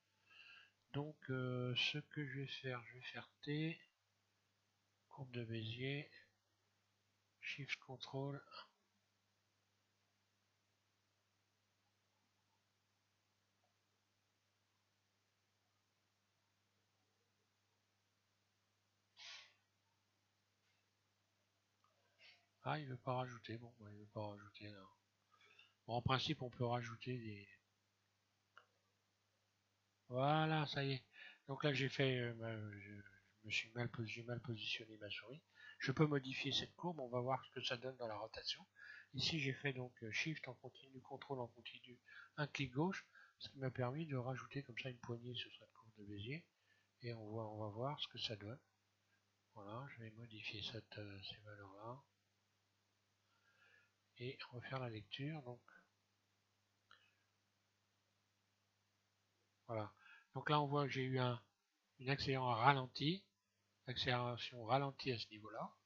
Donc ce que je vais faire T, courbe de Bézier, Shift Control, Ah, il veut pas rajouter. Bon, il veut pas rajouter là. Bon, en principe, on peut rajouter des. Voilà, ça y est. Donc là, j'ai fait, je me suis j'ai mal positionné ma souris. Je peux modifier cette courbe. On va voir ce que ça donne dans la rotation. Ici, j'ai fait donc Shift en continu, Contrôle en continu, un clic gauche, ce qui m'a permis de rajouter comme ça une poignée sur cette courbe de Bézier. Et on va voir ce que ça donne. Voilà, je vais modifier ces valeurs-là. Et refaire la lecture. Donc voilà. Donc là, on voit que j'ai eu une accélération ralentie à ce niveau-là,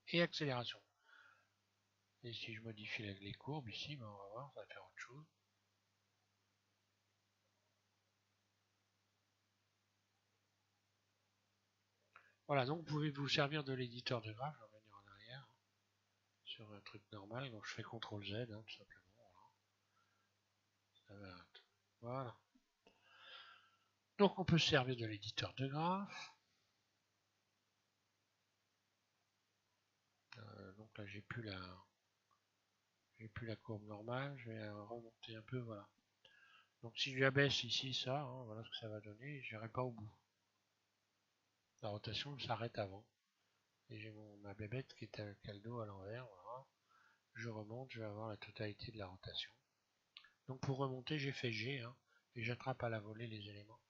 et accélération. Et si je modifie les courbes ici, ben on va voir, ça va faire autre chose. Voilà, donc vous pouvez vous servir de l'éditeur de graphes, je vais revenir en arrière, sur un truc normal, donc je fais CTRL Z, tout simplement. Voilà. Voilà. Donc on peut se servir de l'éditeur de graphes. Donc là j'ai plus la courbe normale, je vais remonter un peu, voilà. Donc si je abaisse ici ça, voilà ce que ça va donner, je n'irai pas au bout. La rotation s'arrête avant. Et j'ai ma bébête qui est avec le dos à l'envers, voilà. Je remonte, je vais avoir la totalité de la rotation. Donc pour remonter, j'ai fait G, et j'attrape à la volée les éléments.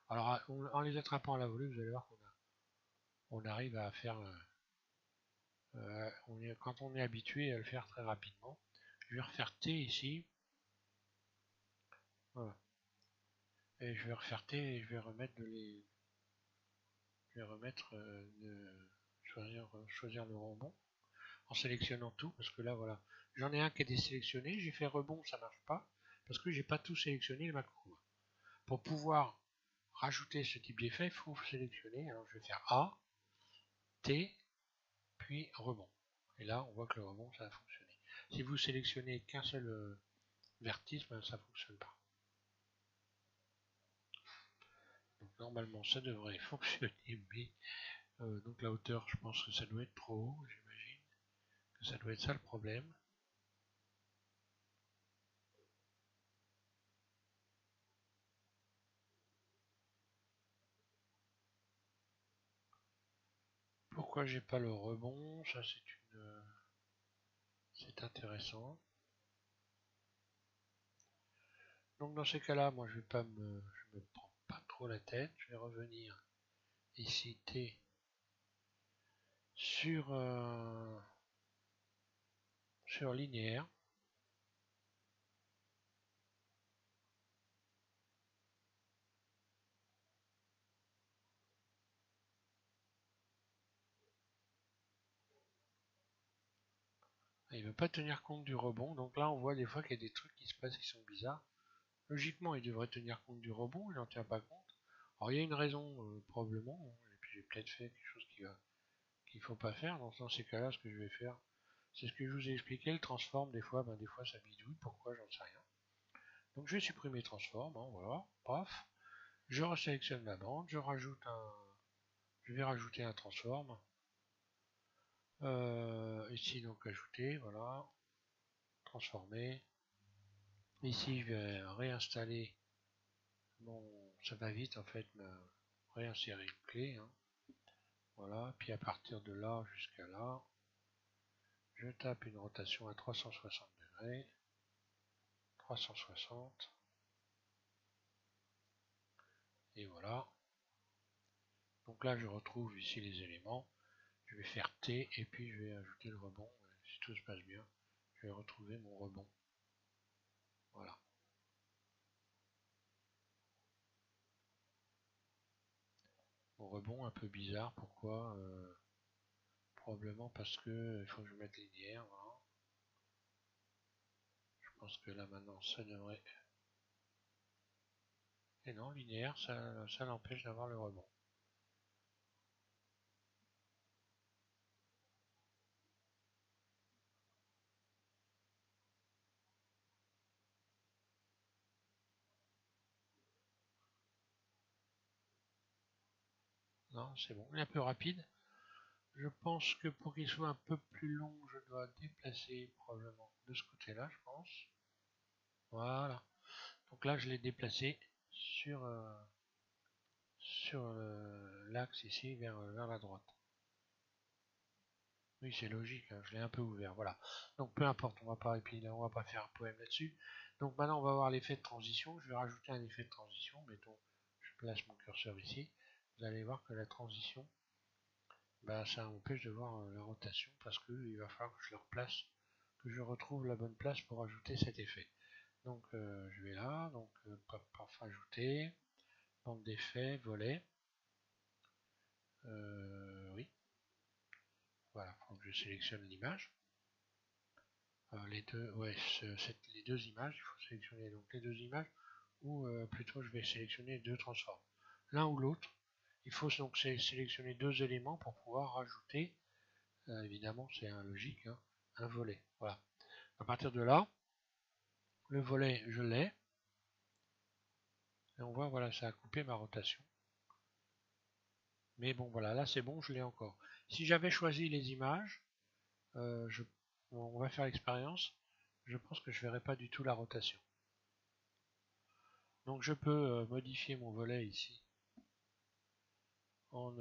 Alors en les attrapant à la volée, vous allez voir qu'on arrive à faire, quand on est habitué à le faire très rapidement. Je vais refaire T ici, voilà. Et je vais refaire T et je vais remettre choisir le rebond en sélectionnant tout, parce que là voilà, j'en ai un qui est désélectionné, j'ai fait rebond, ça marche pas, parce que j'ai pas tout sélectionné ma courbe. Pour pouvoir rajouter ce type d'effet, il faut sélectionner, alors je vais faire A, T, puis rebond. Et là, on voit que le rebond, ça a fonctionné. Si vous sélectionnez qu'un seul vertice, ben, ça ne fonctionne pas. Donc normalement, ça devrait fonctionner, mais donc la hauteur, je pense que ça doit être trop haut, j'imagine que ça doit être ça le problème. Pourquoi j'ai pas le rebond? Ça c'est intéressant. Donc dans ces cas-là, moi je me prends pas trop la tête. Je vais revenir ici T sur linéaire. Il ne veut pas tenir compte du rebond. Donc là, on voit des fois qu'il y a des trucs qui se passent qui sont bizarres. Logiquement, il devrait tenir compte du rebond, il n'en tient pas compte. Alors il y a une raison, probablement, et puis j'ai peut-être fait quelque chose qu'il ne faut pas faire. Donc dans ces cas-là, ce que je vais faire, c'est ce que je vous ai expliqué, le transform, des fois ça bidouille, pourquoi, j'en sais rien. Donc je vais supprimer transform, voilà, paf. Je resélectionne ma bande, je vais rajouter un transform. Ici donc ajouter, voilà, transformer. Ici je vais réinstaller ça va vite en fait, réinsérer une clé, voilà, puis à partir de là jusqu'à là, je tape une rotation à 360 degrés, 360, et voilà. Donc là je retrouve ici les éléments, je vais faire T et puis je vais ajouter le rebond, si tout se passe bien, je vais retrouver mon rebond. Voilà. Mon rebond un peu bizarre, pourquoi probablement parce que il faut que je mette linéaire, voilà. Je pense que là maintenant ça devrait... Et non, linéaire, ça l'empêche d'avoir le rebond. Non, c'est bon. Il est un peu rapide. Je pense que pour qu'il soit un peu plus long, je dois déplacer probablement de ce côté-là, je pense. Voilà. Donc là, je l'ai déplacé sur, l'axe ici vers la droite. Oui, c'est logique, hein, je l'ai un peu ouvert, voilà. Donc peu importe, on va pas faire un poème là-dessus. Donc maintenant, on va voir l'effet de transition. Je vais rajouter un effet de transition. Mettons, je place mon curseur ici. Vous allez voir que la transition, bah, ça empêche de voir la rotation parce qu'il va falloir que je le replace, que je retrouve la bonne place pour ajouter cet effet. Donc je vais là, donc ajouter, bande d'effets, volet. Oui, voilà, faut que je sélectionne l'image. Les deux images, il faut sélectionner donc les deux images, ou plutôt je vais sélectionner deux transforms. L'un ou l'autre, il faut donc sélectionner deux éléments pour pouvoir rajouter, évidemment c'est un logique, hein, un volet. Voilà. À partir de là, le volet je l'ai, et on voit, voilà, ça a coupé ma rotation. Mais bon, voilà, là c'est bon, je l'ai encore. Si j'avais choisi les images, on va faire l'expérience, je pense que je ne verrai pas du tout la rotation. Donc je peux modifier mon volet ici en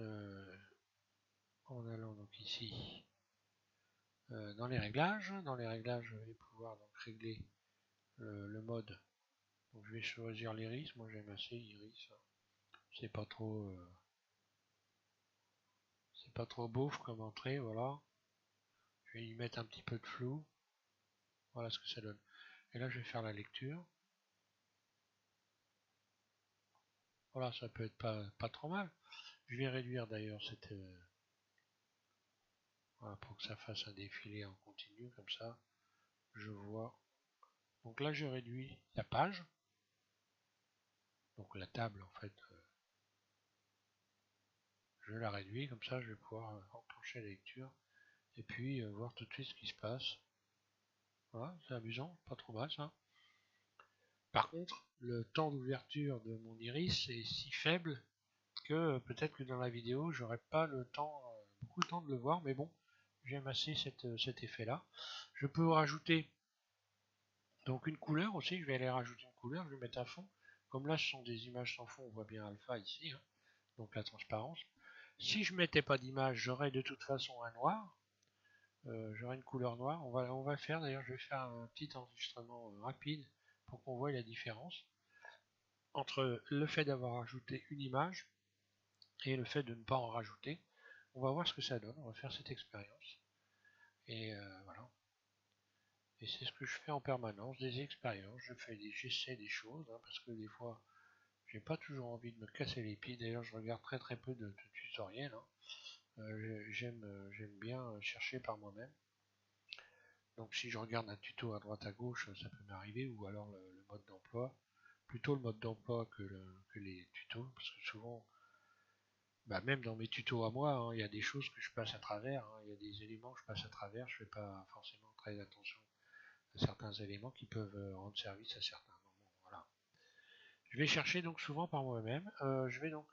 allant donc ici dans les réglages. Dans les réglages, je vais pouvoir donc régler le mode. Donc je vais choisir l'iris. Moi j'aime assez iris. C'est pas trop beauf comme entrée, voilà. Je vais y mettre un petit peu de flou. Voilà ce que ça donne. Et là je vais faire la lecture. Voilà, ça peut être pas trop mal. Je vais réduire d'ailleurs cette voilà, pour que ça fasse un défilé en continu comme ça. Je vois. Donc là je réduis la page. Donc la table en fait, je la réduis comme ça, je vais pouvoir enclencher la lecture et puis voir tout de suite ce qui se passe. Voilà, c'est amusant, pas trop mal ça. Par contre, le temps d'ouverture de mon iris est si faible que peut-être que dans la vidéo, j'aurai pas le temps, beaucoup de temps de le voir, mais bon, j'aime assez cet effet-là. Je peux rajouter donc une couleur aussi, je vais aller rajouter une couleur, je vais mettre un fond. Comme là, ce sont des images sans fond, on voit bien alpha ici, hein, donc la transparence. Si je mettais pas d'image, j'aurais de toute façon un noir. J'aurai une couleur noire. On va faire, d'ailleurs, je vais faire un petit enregistrement rapide pour qu'on voit la différence entre le fait d'avoir ajouté une image et le fait de ne pas en rajouter. On va voir ce que ça donne, on va faire cette expérience. Et voilà. Et c'est ce que je fais en permanence, des expériences, j'essaie des choses, hein, parce que des fois, j'ai pas toujours envie de me casser les pieds. D'ailleurs, je regarde très peu de tutoriels. Hein. J'aime bien chercher par moi-même. Donc si je regarde un tuto à droite à gauche, ça peut m'arriver, ou alors le mode d'emploi, plutôt le mode d'emploi que les tutos, parce que souvent, bah même dans mes tutos à moi, hein, il y a des choses que je passe à travers, hein, il y a des éléments que je passe à travers, je fais pas forcément très attention à certains éléments qui peuvent rendre service à certains moments. Voilà. Je vais chercher donc souvent par moi-même, je vais donc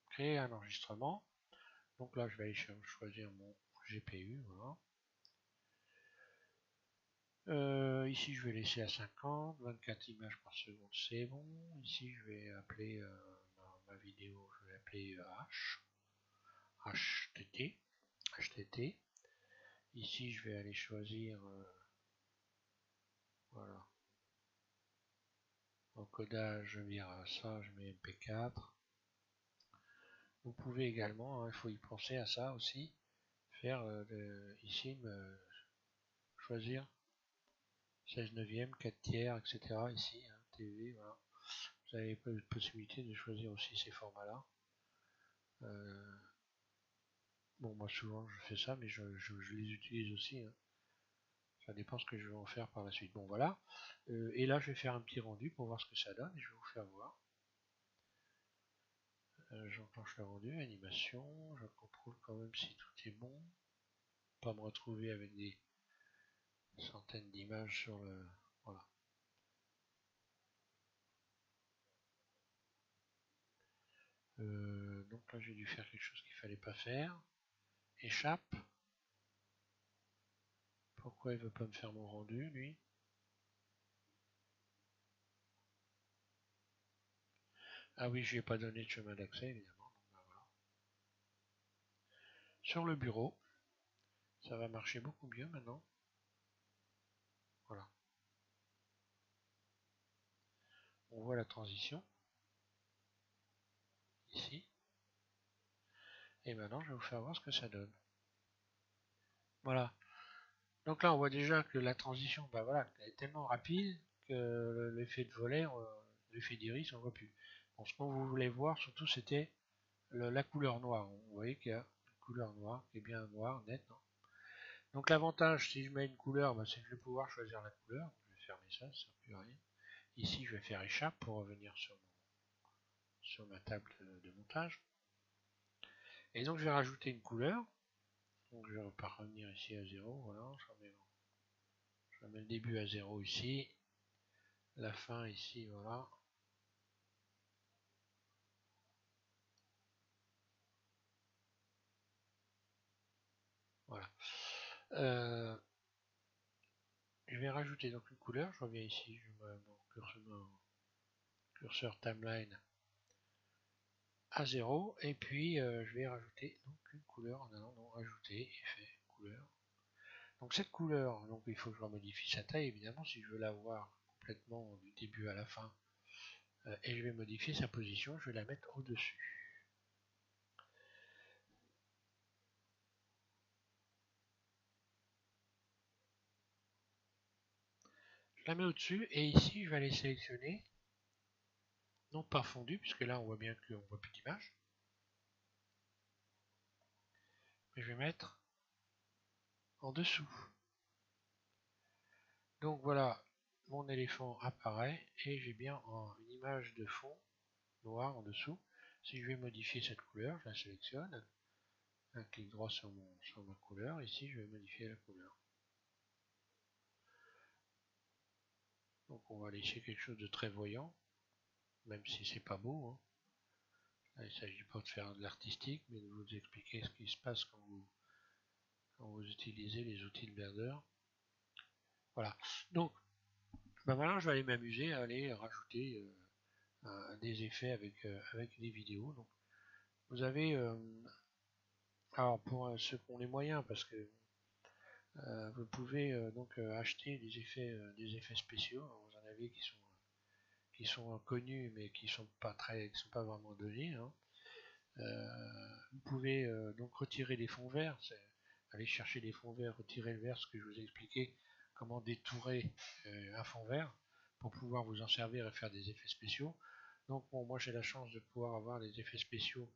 créer un enregistrement, donc là je vais aller choisir mon GPU, voilà. Ici je vais laisser à 50, 24 images par seconde, c'est bon. Ici je vais appeler ma vidéo, je vais appeler HTT. Ici je vais aller choisir voilà, encodage, je vire ça, je mets MP4. Vous pouvez également, hein, il faut y penser à ça aussi, faire ici choisir 16 neuvième, 4 tiers, etc. Ici, hein, TV, voilà. Vous avez la possibilité de choisir aussi ces formats-là. Bon, moi souvent je fais ça, mais je les utilise aussi. Hein. Ça dépend ce que je vais en faire par la suite. Bon, voilà. Et là, je vais faire un petit rendu pour voir ce que ça donne et je vais vous faire voir. J'enclenche le rendu, animation. Je contrôle quand même si tout est bon. Pas me retrouver avec des centaines d'images sur le. Voilà. Donc là, j'ai dû faire quelque chose qu'il fallait pas faire. échappe. Pourquoi il veut pas me faire mon rendu, lui? Ah oui, je lui ai pas donné de chemin d'accès, évidemment. Donc, ben voilà. Sur le bureau, ça va marcher beaucoup mieux maintenant. Voilà. On voit la transition. Ici. Et maintenant, je vais vous faire voir ce que ça donne. Voilà. Donc là, on voit déjà que la transition, ben voilà, elle est tellement rapide que l'effet de volet, l'effet d'iris, on ne voit plus. Bon, ce qu'on voulait voir, surtout, c'était la couleur noire. Vous voyez qu'il y a une couleur noire, qui est bien noire, nette. Hein. Donc l'avantage, si je mets une couleur, ben, c'est que je vais pouvoir choisir la couleur. Je vais fermer ça, ça ne sert plus à rien. Ici, je vais faire échappe pour revenir sur ma table de montage. Et donc, je vais rajouter une couleur. Donc, je vais revenir ici à 0. Voilà, je remets le début à 0 ici. La fin ici, voilà. Voilà. Je vais rajouter donc une couleur. Je reviens ici, je mets mon curseur timeline à 0. Et puis, je vais rajouter donc une couleur en allant dans rajouter, effet, couleur. Donc cette couleur, donc il faut que je modifie sa taille évidemment si je veux la voir complètement du début à la fin. Et je vais modifier sa position, je vais la mettre au-dessus. Je la mets au-dessus et ici je vais aller sélectionner, non pas fondu, puisque là on voit bien qu'on ne voit plus d'image. Mais je vais mettre en dessous. Donc voilà, mon éléphant apparaît et j'ai bien une image de fond noir en dessous. Si je vais modifier cette couleur, je la sélectionne, un clic droit sur ma couleur, ici je vais modifier la couleur. Donc on va laisser quelque chose de très voyant, même si c'est pas beau. Hein. Là, il ne s'agit pas de faire de l'artistique, mais de vous expliquer ce qui se passe quand vous utilisez les outils de Blender. Voilà. Donc, ben maintenant je vais aller m'amuser à aller rajouter des effets avec des vidéos. Donc, vous avez, alors pour ceux qui ont les moyens, parce que vous pouvez donc acheter des effets spéciaux. Alors, vous en avez qui sont connus, mais qui sont pas vraiment donnés. Hein. Vous pouvez donc retirer les fonds verts, aller chercher des fonds verts, retirer le vert, ce que je vous ai expliqué, comment détourer un fond vert pour pouvoir vous en servir et faire des effets spéciaux. Donc bon, moi j'ai la chance de pouvoir avoir des effets spéciaux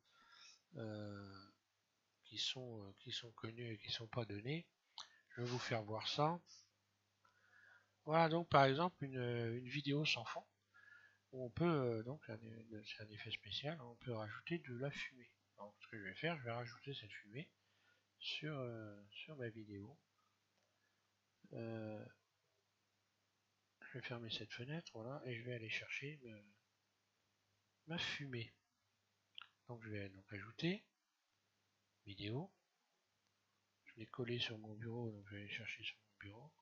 qui sont connus et qui ne sont pas donnés. Je vais vous faire voir ça. Voilà donc par exemple une vidéo sans fond où on peut, donc c'est un effet spécial, on peut rajouter de la fumée. Donc ce que je vais faire, je vais rajouter cette fumée sur ma vidéo. Je vais fermer cette fenêtre, voilà, et je vais aller chercher ma fumée. Donc je vais donc ajouter vidéo. Je l'ai collé sur mon bureau, donc je vais aller chercher sur mon bureau.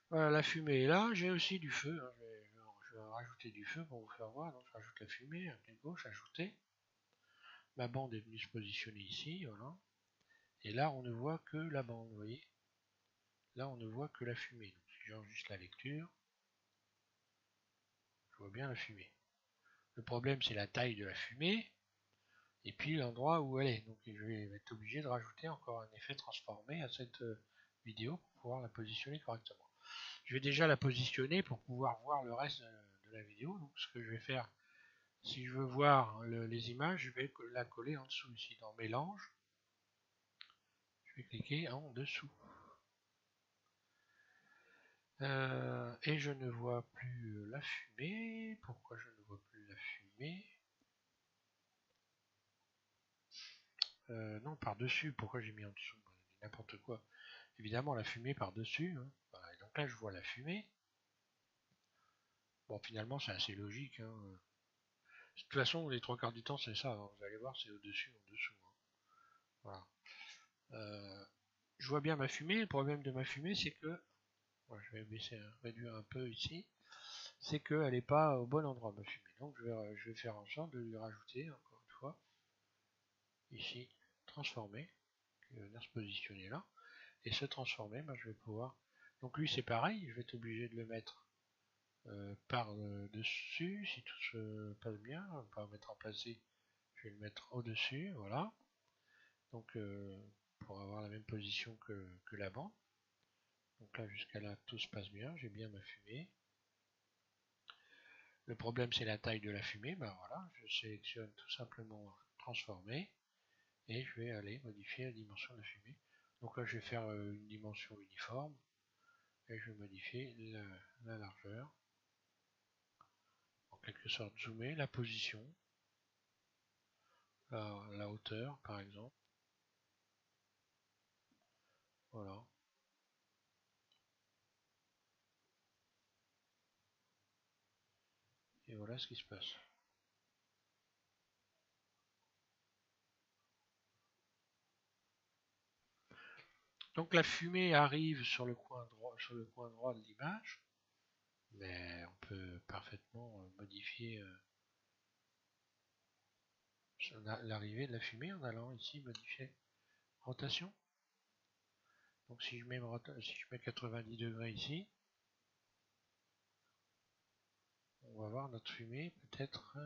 Voilà, la fumée est là. J'ai aussi du feu. Hein. Je vais rajouter du feu pour vous faire voir. Donc je rajoute la fumée, un clic gauche, ajouter. Ma bande est venue se positionner ici, voilà. Et là, on ne voit que la bande, vous voyez. Là, on ne voit que la fumée. Donc si j'enregistre la lecture, je vois bien la fumée. Le problème, c'est la taille de la fumée. Et puis l'endroit où elle est. Donc je vais être obligé de rajouter encore un effet transformé à cette vidéo pour pouvoir la positionner correctement. Je vais déjà la positionner pour pouvoir voir le reste de la vidéo. Donc ce que je vais faire, si je veux voir les images, je vais la coller en dessous ici dans mélange. Je vais cliquer en dessous. Et je ne vois plus la fumée. Pourquoi je ne vois plus la fumée? Non, par-dessus. Pourquoi j'ai mis en dessous? N'importe quoi. Évidemment, la fumée par-dessus. Hein. Voilà, donc là, je vois la fumée. Bon, finalement, c'est assez logique. Hein. De toute façon, les trois quarts du temps, c'est ça, hein. Vous allez voir, c'est au-dessus, en dessous, hein. Voilà. Je vois bien ma fumée. Le problème de ma fumée, c'est que, voilà, je vais réduire un peu ici, c'est qu'elle n'est pas au bon endroit, ma fumée. Donc je vais faire en sorte de lui rajouter, encore une fois, ici, transformer, qui va venir se positionner là. Et se transformer, je vais pouvoir... Donc lui, c'est pareil, je vais être obligé de le mettre par dessus, si tout se passe bien. On va pas mettre en placé, je vais le mettre au-dessus, voilà. Donc pour avoir la même position que la bande. Donc là, jusqu'à là, tout se passe bien, j'ai bien ma fumée. Le problème, c'est la taille de la fumée. Voilà, je sélectionne tout simplement transformer et je vais aller modifier la dimension de la fumée. Donc là, je vais faire une dimension uniforme et je vais modifier la largeur. En quelque sorte, zoomer la position, la hauteur par exemple. Voilà. Et voilà ce qui se passe. Donc la fumée arrive sur le coin droit de l'image, mais on peut parfaitement modifier l'arrivée de la fumée en allant ici modifier rotation. Donc si je mets 90 degrés ici, on va voir notre fumée peut-être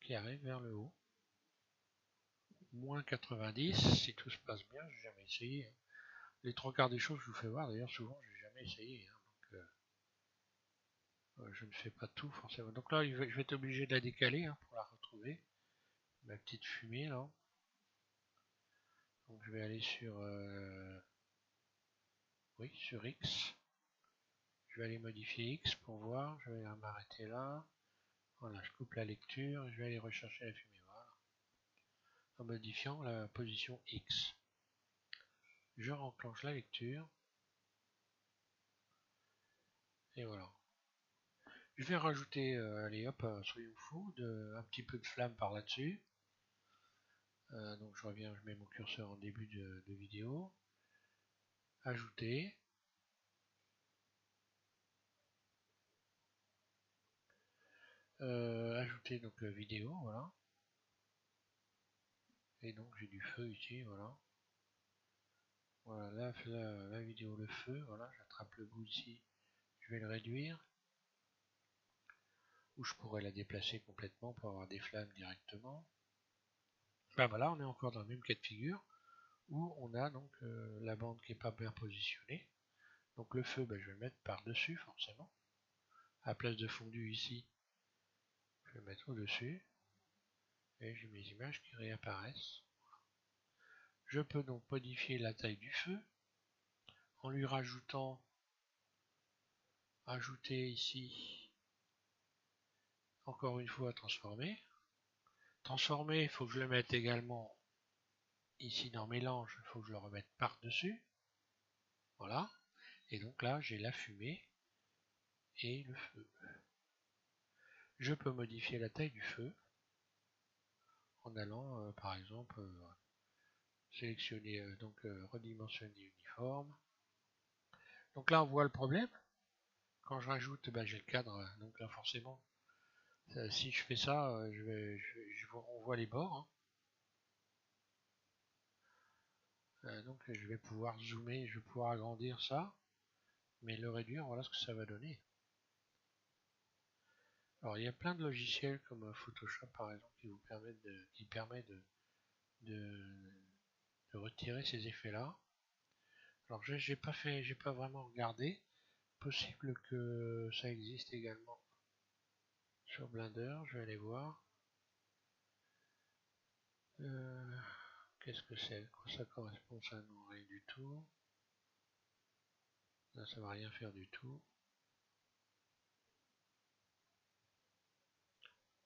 qui arrive vers le haut. Moins 90 si tout se passe bien, j'ai jamais essayé. Les trois quarts des choses que je vous fais voir, d'ailleurs souvent j'ai jamais essayé. Donc je ne fais pas tout forcément. Donc là je vais être obligé de la décaler pour la retrouver. Ma petite fumée là. Donc je vais aller sur oui, sur X. Je vais aller modifier X pour voir. Je vais m'arrêter là. Voilà, je coupe la lecture. Je vais aller rechercher la fumée. Voilà. En modifiant la position X. Je renclenche la lecture. Et voilà. Je vais rajouter, allez hop, soyons fous, un petit peu de flamme par là-dessus. Donc je reviens, je mets mon curseur en début de vidéo. Ajouter. Ajouter donc vidéo, voilà. Et donc j'ai du feu ici, voilà. Voilà, la vidéo, le feu, voilà, j'attrape le bout ici, je vais le réduire. Ou je pourrais la déplacer complètement pour avoir des flammes directement. Voilà, on est encore dans le même cas de figure, où on a donc la bande qui n'est pas bien positionnée. Donc le feu, je vais le mettre par-dessus forcément. À la place de fondu ici, je vais le mettre au-dessus. Et j'ai mes images qui réapparaissent. Je peux donc modifier la taille du feu en lui ajouter ici encore une fois transformer. Transformer, il faut que je le mette également ici dans mélange, il faut que je le remette par-dessus. Voilà. Et donc là, j'ai la fumée et le feu. Je peux modifier la taille du feu en allant, par exemple, sélectionner, redimensionner uniforme. Donc là, on voit le problème. Quand je rajoute, j'ai le cadre, donc là, forcément, si je fais ça, on voit les bords. Donc je vais pouvoir zoomer, je vais pouvoir agrandir ça, mais le réduire, voilà ce que ça va donner. Alors il y a plein de logiciels comme Photoshop par exemple qui permet de retirer ces effets-là. Alors j'ai pas vraiment regardé. Possible que ça existe également sur Blender, je vais aller voir. Qu'est-ce que c'est? Quoi ça correspond? Ça non, rien du tout. Là ça va rien faire du tout.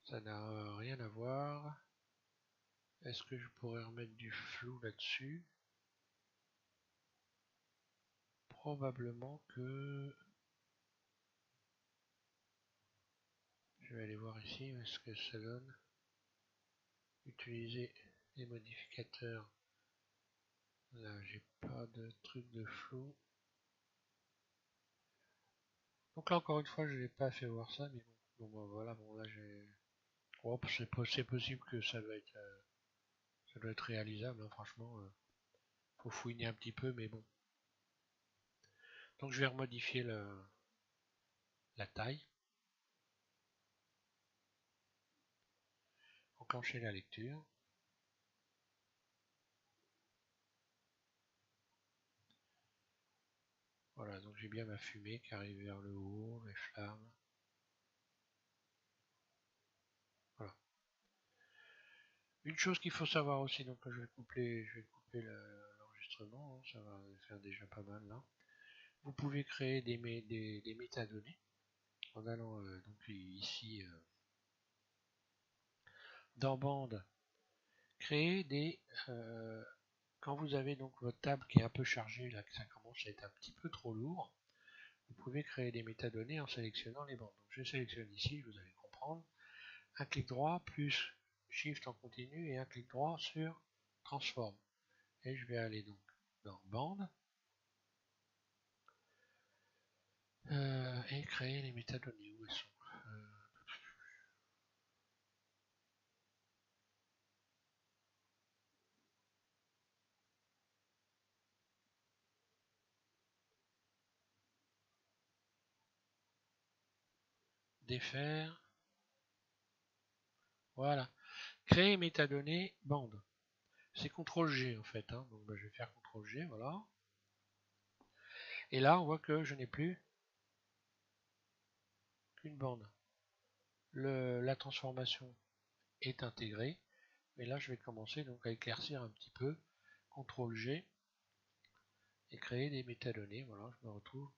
Ça n'a rien à voir. Est-ce que je pourrais remettre du flou là-dessus? Probablement que Je vais aller voir ici ce que ça donne. Utiliser les modificateurs. Là, j'ai pas de truc de flou. Donc là, encore une fois, je n'ai pas fait voir ça, mais bon. Bon, bah, voilà, bon, là, j'ai... Oh, c'est possible que ça doit être réalisable, hein, franchement. Faut fouiner un petit peu, mais bon. Donc, je vais remodifier la taille. Enclencher la lecture. Voilà, donc j'ai bien ma fumée qui arrive vers le haut, les flammes. Voilà. Une chose qu'il faut savoir aussi, donc je vais couper l'enregistrement, hein, ça va faire déjà pas mal là. Vous pouvez créer des métadonnées en allant donc ici dans bande, créer des quand vous avez donc votre table qui est un peu chargée, là que ça commence à être un petit peu trop lourd, vous pouvez créer des métadonnées en sélectionnant les bandes. Donc je sélectionne ici, vous allez comprendre, un clic droit plus Shift en continu et un clic droit sur Transform. Et je vais aller donc dans bande et créer les métadonnées. Où elles sont défaire. Voilà. Créer métadonnées bande. C'est CTRL G en fait. Hein. Donc je vais faire CTRL G, voilà. Et là, on voit que je n'ai plus qu'une bande. La transformation est intégrée. Mais là, je vais commencer donc à éclaircir un petit peu. CTRL G et créer des métadonnées. Voilà, je me retrouve.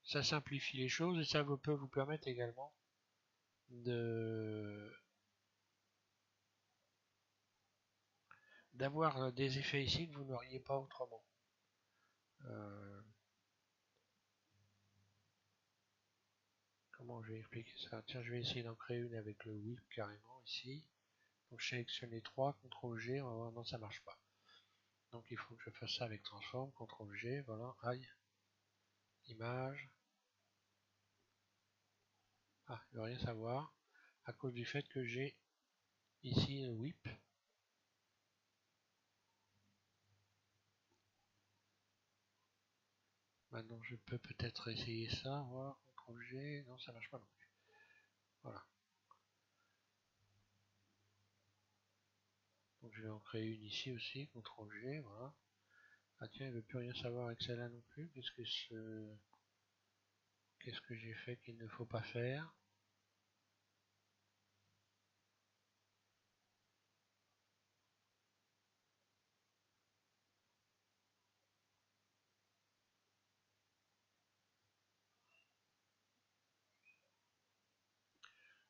Ça simplifie les choses et ça peut vous permettre également d'avoir des effets ici que vous n'auriez pas autrement. Comment je vais expliquer ça? Tiens, je vais essayer d'en créer une avec le whip carrément ici. Donc je sélectionne les trois, CTRL G, on va voir, non ça marche pas. Donc il faut que je fasse ça avec Transform, CTRL G, voilà, aïe, image. Ah, il ne veut rien savoir, à cause du fait que j'ai ici le whip. Maintenant je peux peut-être essayer ça, voir, CTRL G, non ça marche pas non plus. Voilà. Donc je vais en créer une ici aussi, CTRL G, voilà. Ah tiens, il ne veut plus rien savoir avec celle-là non plus, qu'est-ce que j'ai fait qu'il ne faut pas faire?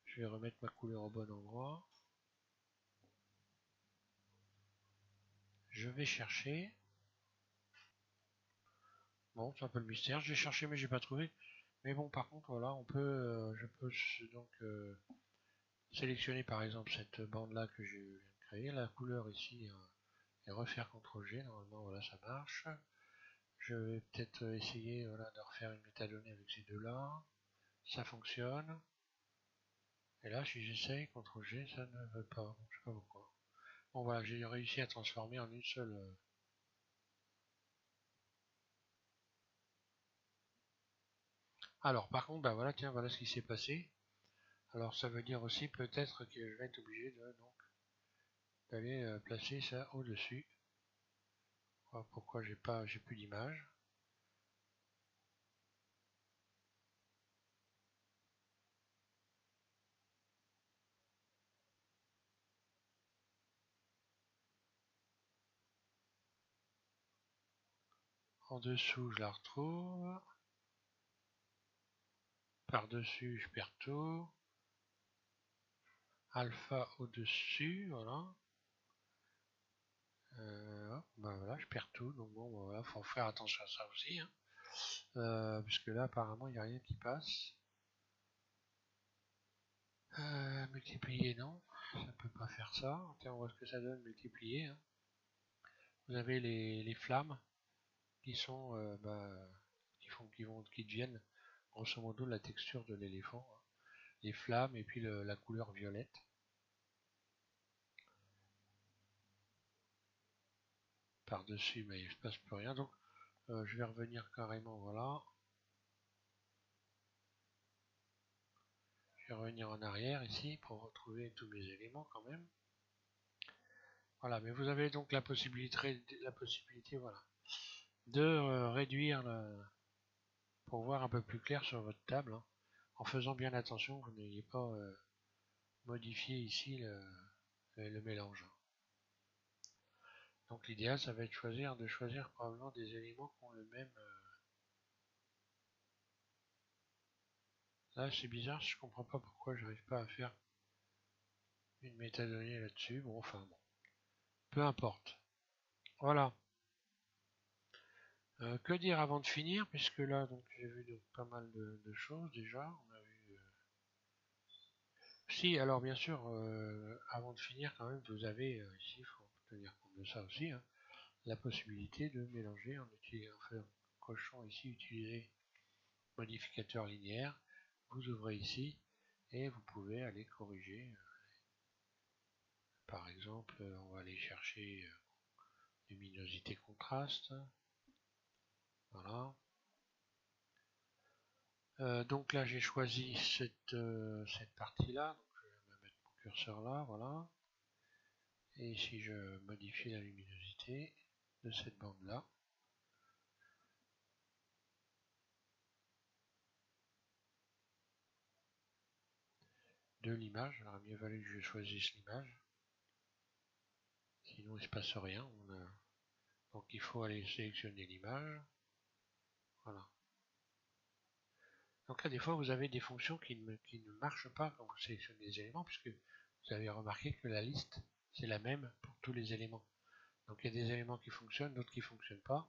Je vais remettre ma couleur au bon endroit. Je vais chercher. Bon, c'est un peu le mystère. J'ai cherché mais j'ai pas trouvé. Mais bon, par contre, voilà, je peux donc sélectionner par exemple cette bande là que je viens de créer, la couleur ici et refaire CTRL G. Normalement, voilà, ça marche. Je vais peut-être essayer voilà, de refaire une métadonnée avec ces deux là. Ça fonctionne. Et là, si j'essaye CTRL G, ça ne veut pas. Bon, je sais pas pourquoi. Bon, voilà, j'ai réussi à transformer en une seule. Alors, par contre, bah voilà, tiens, voilà ce qui s'est passé. Alors, ça veut dire aussi peut-être que je vais être obligé d'aller placer ça au-dessus. Pourquoi j'ai plus d'image. En dessous, je la retrouve. Par-dessus, je perds tout. Alpha au-dessus, voilà. Bah voilà, je perds tout. Donc bon, bah voilà, faut faire attention à ça aussi. Hein. Puisque là, apparemment, il n'y a rien qui passe. Multiplier, non, ça ne peut pas faire ça. Tiens, on voit ce que ça donne multiplier. Hein. Vous avez les flammes qui sont, qui deviennent grosso modo la texture de l'éléphant. Hein. Les flammes et puis la couleur violette. Par-dessus, mais il ne se passe plus rien. Donc, je vais revenir carrément, voilà. Je vais revenir en arrière ici pour retrouver tous mes éléments quand même. Voilà, mais vous avez donc la possibilité voilà, de réduire pour voir un peu plus clair sur votre table, hein, en faisant bien attention que vous n'ayez pas modifié ici le mélange. Donc l'idéal, ça va être de choisir probablement des éléments qui ont le même. Là, c'est bizarre, je comprends pas pourquoi j'arrive pas à faire une métadonnée là-dessus. Bon, enfin bon, peu importe. Voilà. Que dire avant de finir, puisque là, donc j'ai vu donc, pas mal de choses déjà. On a vu. Si, alors bien sûr, avant de finir, quand même, vous avez ici, il faut tenir compte de ça aussi, hein, la possibilité de mélanger en cochant ici utiliser modificateur linéaire. Vous ouvrez ici et vous pouvez aller corriger. Par exemple, on va aller chercher luminosité contraste. Voilà. Donc là j'ai choisi cette partie-là. Donc je vais me mettre mon curseur là, voilà. Et si je modifie la luminosité de cette bande-là, de l'image, il aurait mieux valu que je choisisse l'image. Sinon il ne se passe rien. Donc il faut aller sélectionner l'image. Voilà. Donc là, des fois, vous avez des fonctions qui ne marchent pas quand vous sélectionnez les éléments, puisque vous avez remarqué que la liste, c'est la même pour tous les éléments. Donc il y a des éléments qui fonctionnent, d'autres qui ne fonctionnent pas.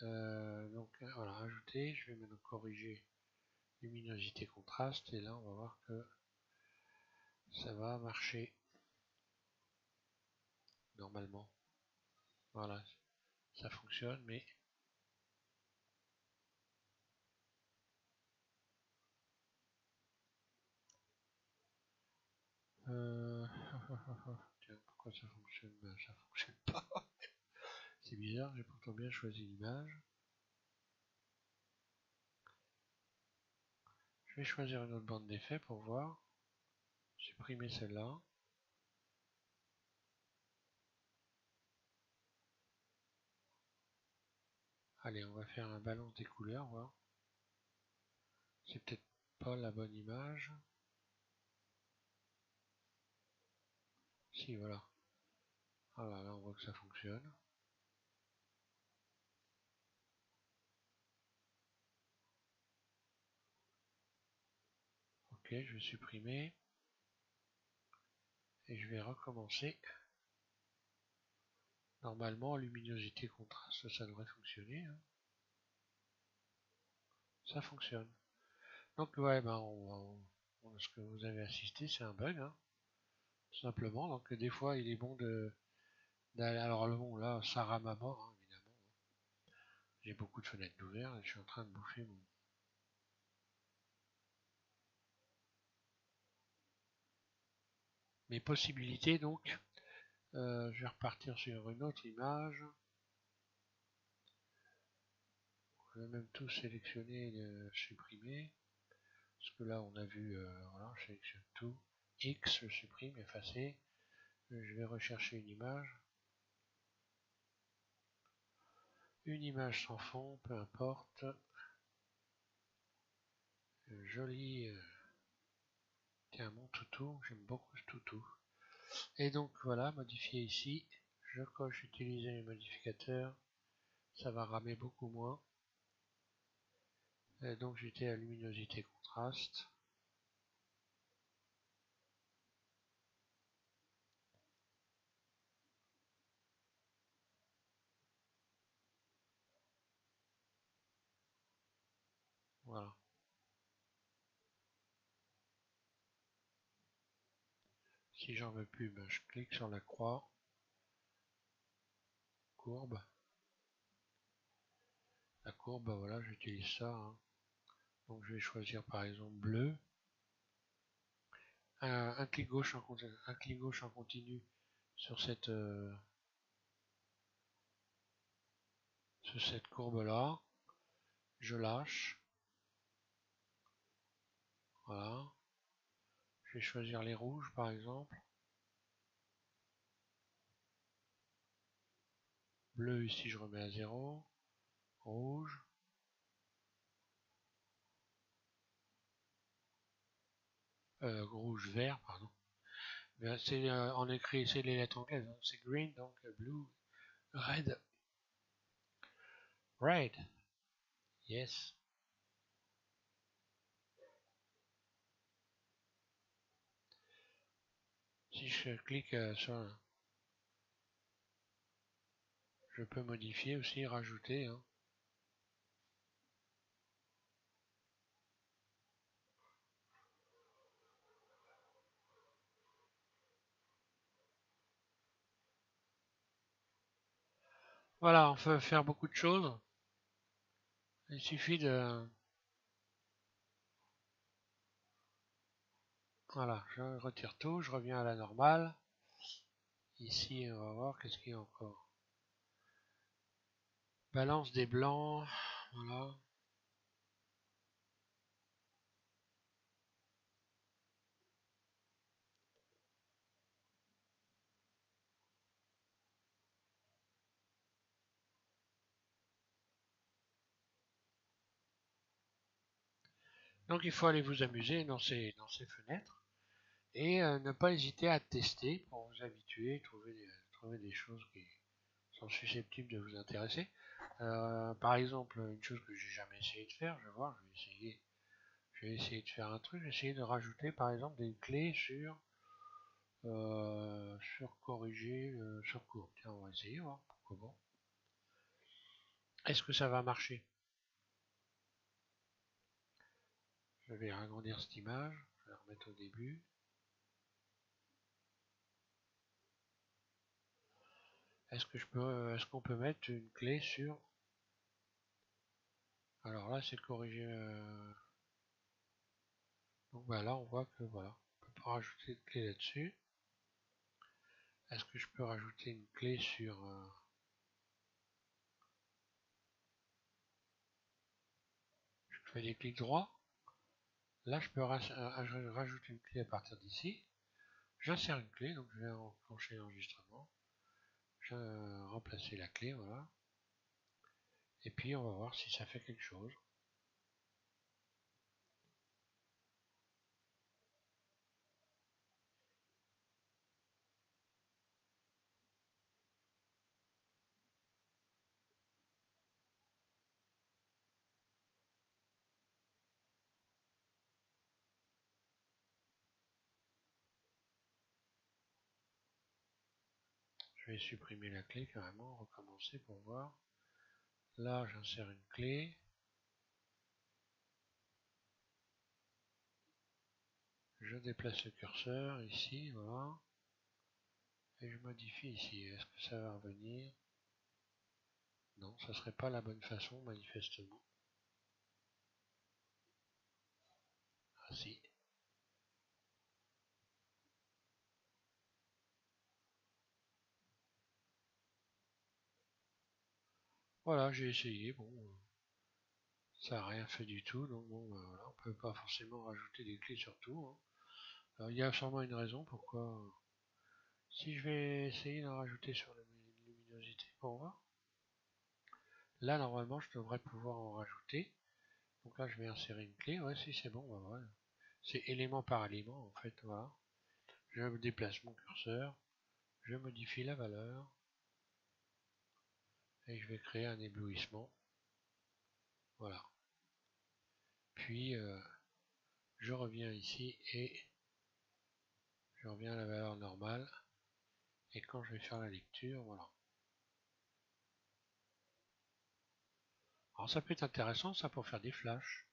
Donc voilà, ajouter, je vais maintenant corriger luminosité contraste, et là on va voir que ça va marcher normalement. Voilà, ça fonctionne, mais tiens, pourquoi ça fonctionne? Ben, ça fonctionne pas. C'est bizarre, j'ai pourtant bien choisi l'image. Je vais choisir une autre bande d'effets pour voir. Supprimer celle-là. Allez, on va faire un balance des couleurs, voir. C'est peut-être pas la bonne image. Si, voilà. Voilà, là on voit que ça fonctionne. Ok, je vais supprimer. Et je vais recommencer. Normalement, luminosité contraste, ça devrait fonctionner. Hein. Ça fonctionne. Donc ouais, ben ce que vous avez assisté, c'est un bug, hein, tout simplement. Donc des fois, il est bon d'aller. Alors bon, là, ça rame à mort, hein, évidemment. J'ai beaucoup de fenêtres ouvertes et je suis en train de bouffer mes possibilités. Donc, je vais repartir sur une autre image. Je vais même tout sélectionner et supprimer. Parce que là, on a vu, voilà, je sélectionne tout. X, je supprime, effacer. Je vais rechercher une image. Une image sans fond, peu importe. Joli. Tiens, mon toutou, j'aime beaucoup ce toutou. Et donc voilà, modifier ici. Je coche utiliser les modificateurs. Ça va ramer beaucoup moins. Et donc j'étais à luminosité contraste. Voilà. Si j'en veux plus, ben, je clique sur la croix, courbe. La courbe, ben voilà, j'utilise ça. Hein. Donc je vais choisir par exemple bleu. Un clic gauche en continu sur cette courbe là. Je lâche. Voilà. Je vais choisir les rouges par exemple. Bleu ici je remets à 0. Rouge. Rouge vert pardon. C'est en écrit, c'est les lettres anglaises. Hein. C'est green donc blue, red. Red. Yes. Si je clique sur je peux modifier aussi, rajouter. Hein. Voilà, on peut faire beaucoup de choses. Il suffit de... Voilà, je retire tout, je reviens à la normale. Ici, on va voir qu'est-ce qu'il y a encore. Balance des blancs, voilà. Donc il faut aller vous amuser dans ces fenêtres et ne pas hésiter à tester pour vous habituer, trouver des choses qui sont susceptibles de vous intéresser. Par exemple, une chose que j'ai jamais essayé de faire, je vais voir, je vais essayer de faire un truc, essayer de rajouter par exemple des clés sur corriger, sur courbe. Tiens, on va essayer, voir, pourquoi bon. Est-ce que ça va marcher? Je vais agrandir cette image, je vais la remettre au début. Est-ce qu'on peut mettre une clé sur... Alors là, c'est corriger... Donc bah là, on voit que voilà, on peut pas rajouter de clé là-dessus. Est-ce que je peux rajouter une clé sur... Je fais des clics droits. Là, je peux rajouter une clé à partir d'ici. J'insère une clé, donc je vais enclencher l'enregistrement. Je vais remplacer la clé, voilà. Et puis, on va voir si ça fait quelque chose. Je vais supprimer la clé carrément, recommencer pour voir. Là, j'insère une clé. Je déplace le curseur ici, voilà. Et je modifie ici. Est-ce que ça va revenir? Non, ça serait pas la bonne façon, manifestement. Ah si. Voilà, j'ai essayé. Bon, ça n'a rien fait du tout. Donc bon, voilà, on peut pas forcément rajouter des clés sur tout. Hein. Alors, il y a sûrement une raison pourquoi. Si je vais essayer d'en rajouter sur la luminosité pour voir. Là, normalement, je devrais pouvoir en rajouter. Donc là, je vais insérer une clé. Ouais, si c'est bon, bah voilà. C'est élément par élément, en fait, voilà. Je déplace mon curseur. Je modifie la valeur. Et je vais créer un éblouissement. Voilà. Puis, je reviens ici et je reviens à la valeur normale. Et quand je vais faire la lecture, voilà. Alors ça peut être intéressant ça pour faire des flashs.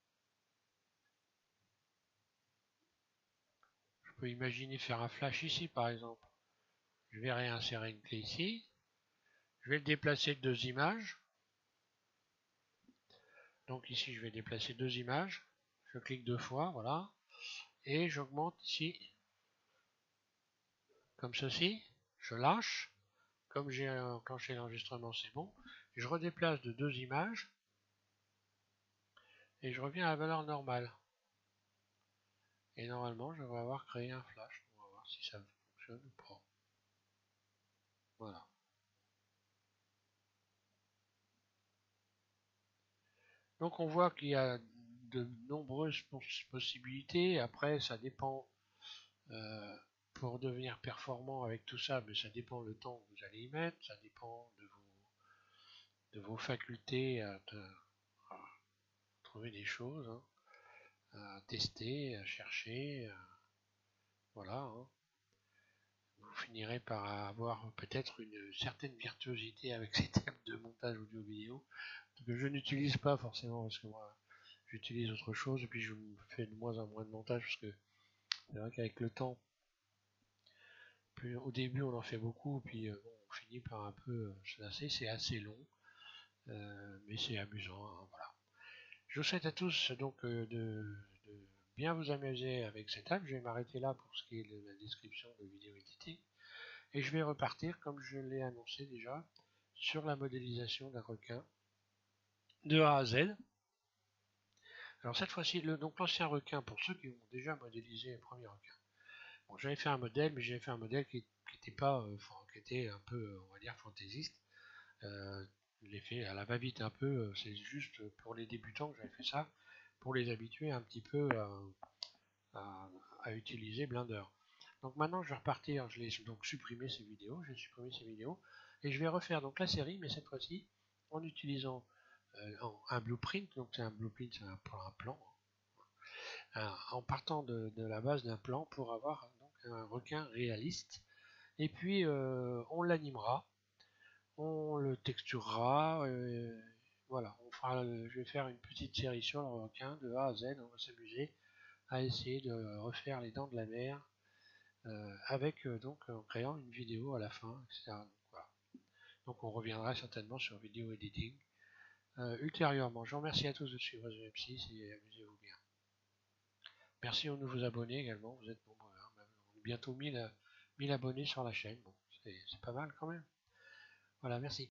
Je peut imaginer faire un flash ici par exemple. Je vais réinsérer une clé ici. Je vais le déplacer de 2 images. Donc ici je vais déplacer 2 images. Je clique 2 fois, voilà. Et j'augmente ici. Comme ceci. Je lâche. Comme j'ai enclenché l'enregistrement, c'est bon. Je redéplace de 2 images. Et je reviens à la valeur normale. Et normalement, je vais avoir créé un flash. On va voir si ça fonctionne ou pas. Voilà. Donc on voit qu'il y a de nombreuses possibilités. Après, ça dépend. Pour devenir performant avec tout ça, mais ça dépend le temps que vous allez y mettre. Ça dépend de vos facultés à trouver des choses, hein, à tester, à chercher. Voilà. Hein. Vous finirez par avoir peut-être une certaine virtuosité avec ces thèmes de montage audio-vidéo que je n'utilise pas forcément parce que moi j'utilise autre chose et puis je me fais de moins en moins de montage parce que c'est vrai qu'avec le temps, au début on en fait beaucoup puis bon, on finit par un peu se lasser, c'est assez long mais c'est amusant, hein, voilà. Je vous souhaite à tous donc de bien vous amuser avec cette app. Je vais m'arrêter là pour ce qui est de la description de vidéo éditée. Et je vais repartir, comme je l'ai annoncé déjà, sur la modélisation d'un requin de A à Z. Alors cette fois-ci, donc l'ancien requin, pour ceux qui ont déjà modélisé le premier requin. Bon, j'avais fait un modèle, mais j'avais fait un modèle qui était pas, qui était un peu, on va dire, fantaisiste. Je l'ai fait à la va-vite un peu, c'est juste pour les débutants que j'avais fait ça, pour les habituer un petit peu à utiliser Blender. Donc maintenant je vais repartir, je l'ai donc supprimé ces vidéos, j'ai supprimé ces vidéos, et je vais refaire donc la série, mais cette fois-ci en utilisant un blueprint, donc c'est un blueprint, c'est un plan, en partant de la base d'un plan pour avoir donc un requin réaliste, et puis on l'animera, on le texturera, voilà, je vais faire une petite série sur le requin de A à Z, on va s'amuser à essayer de refaire les dents de la mer avec donc en créant une vidéo à la fin, etc. Donc, voilà. Donc on reviendra certainement sur vidéo editing ultérieurement. Je vous remercie à tous de suivre The M6 et amusez-vous bien. Merci aux nouveaux abonnés également, vous êtes nombreux, hein, bientôt 1000 abonnés sur la chaîne, bon, c'est pas mal quand même. Voilà, merci.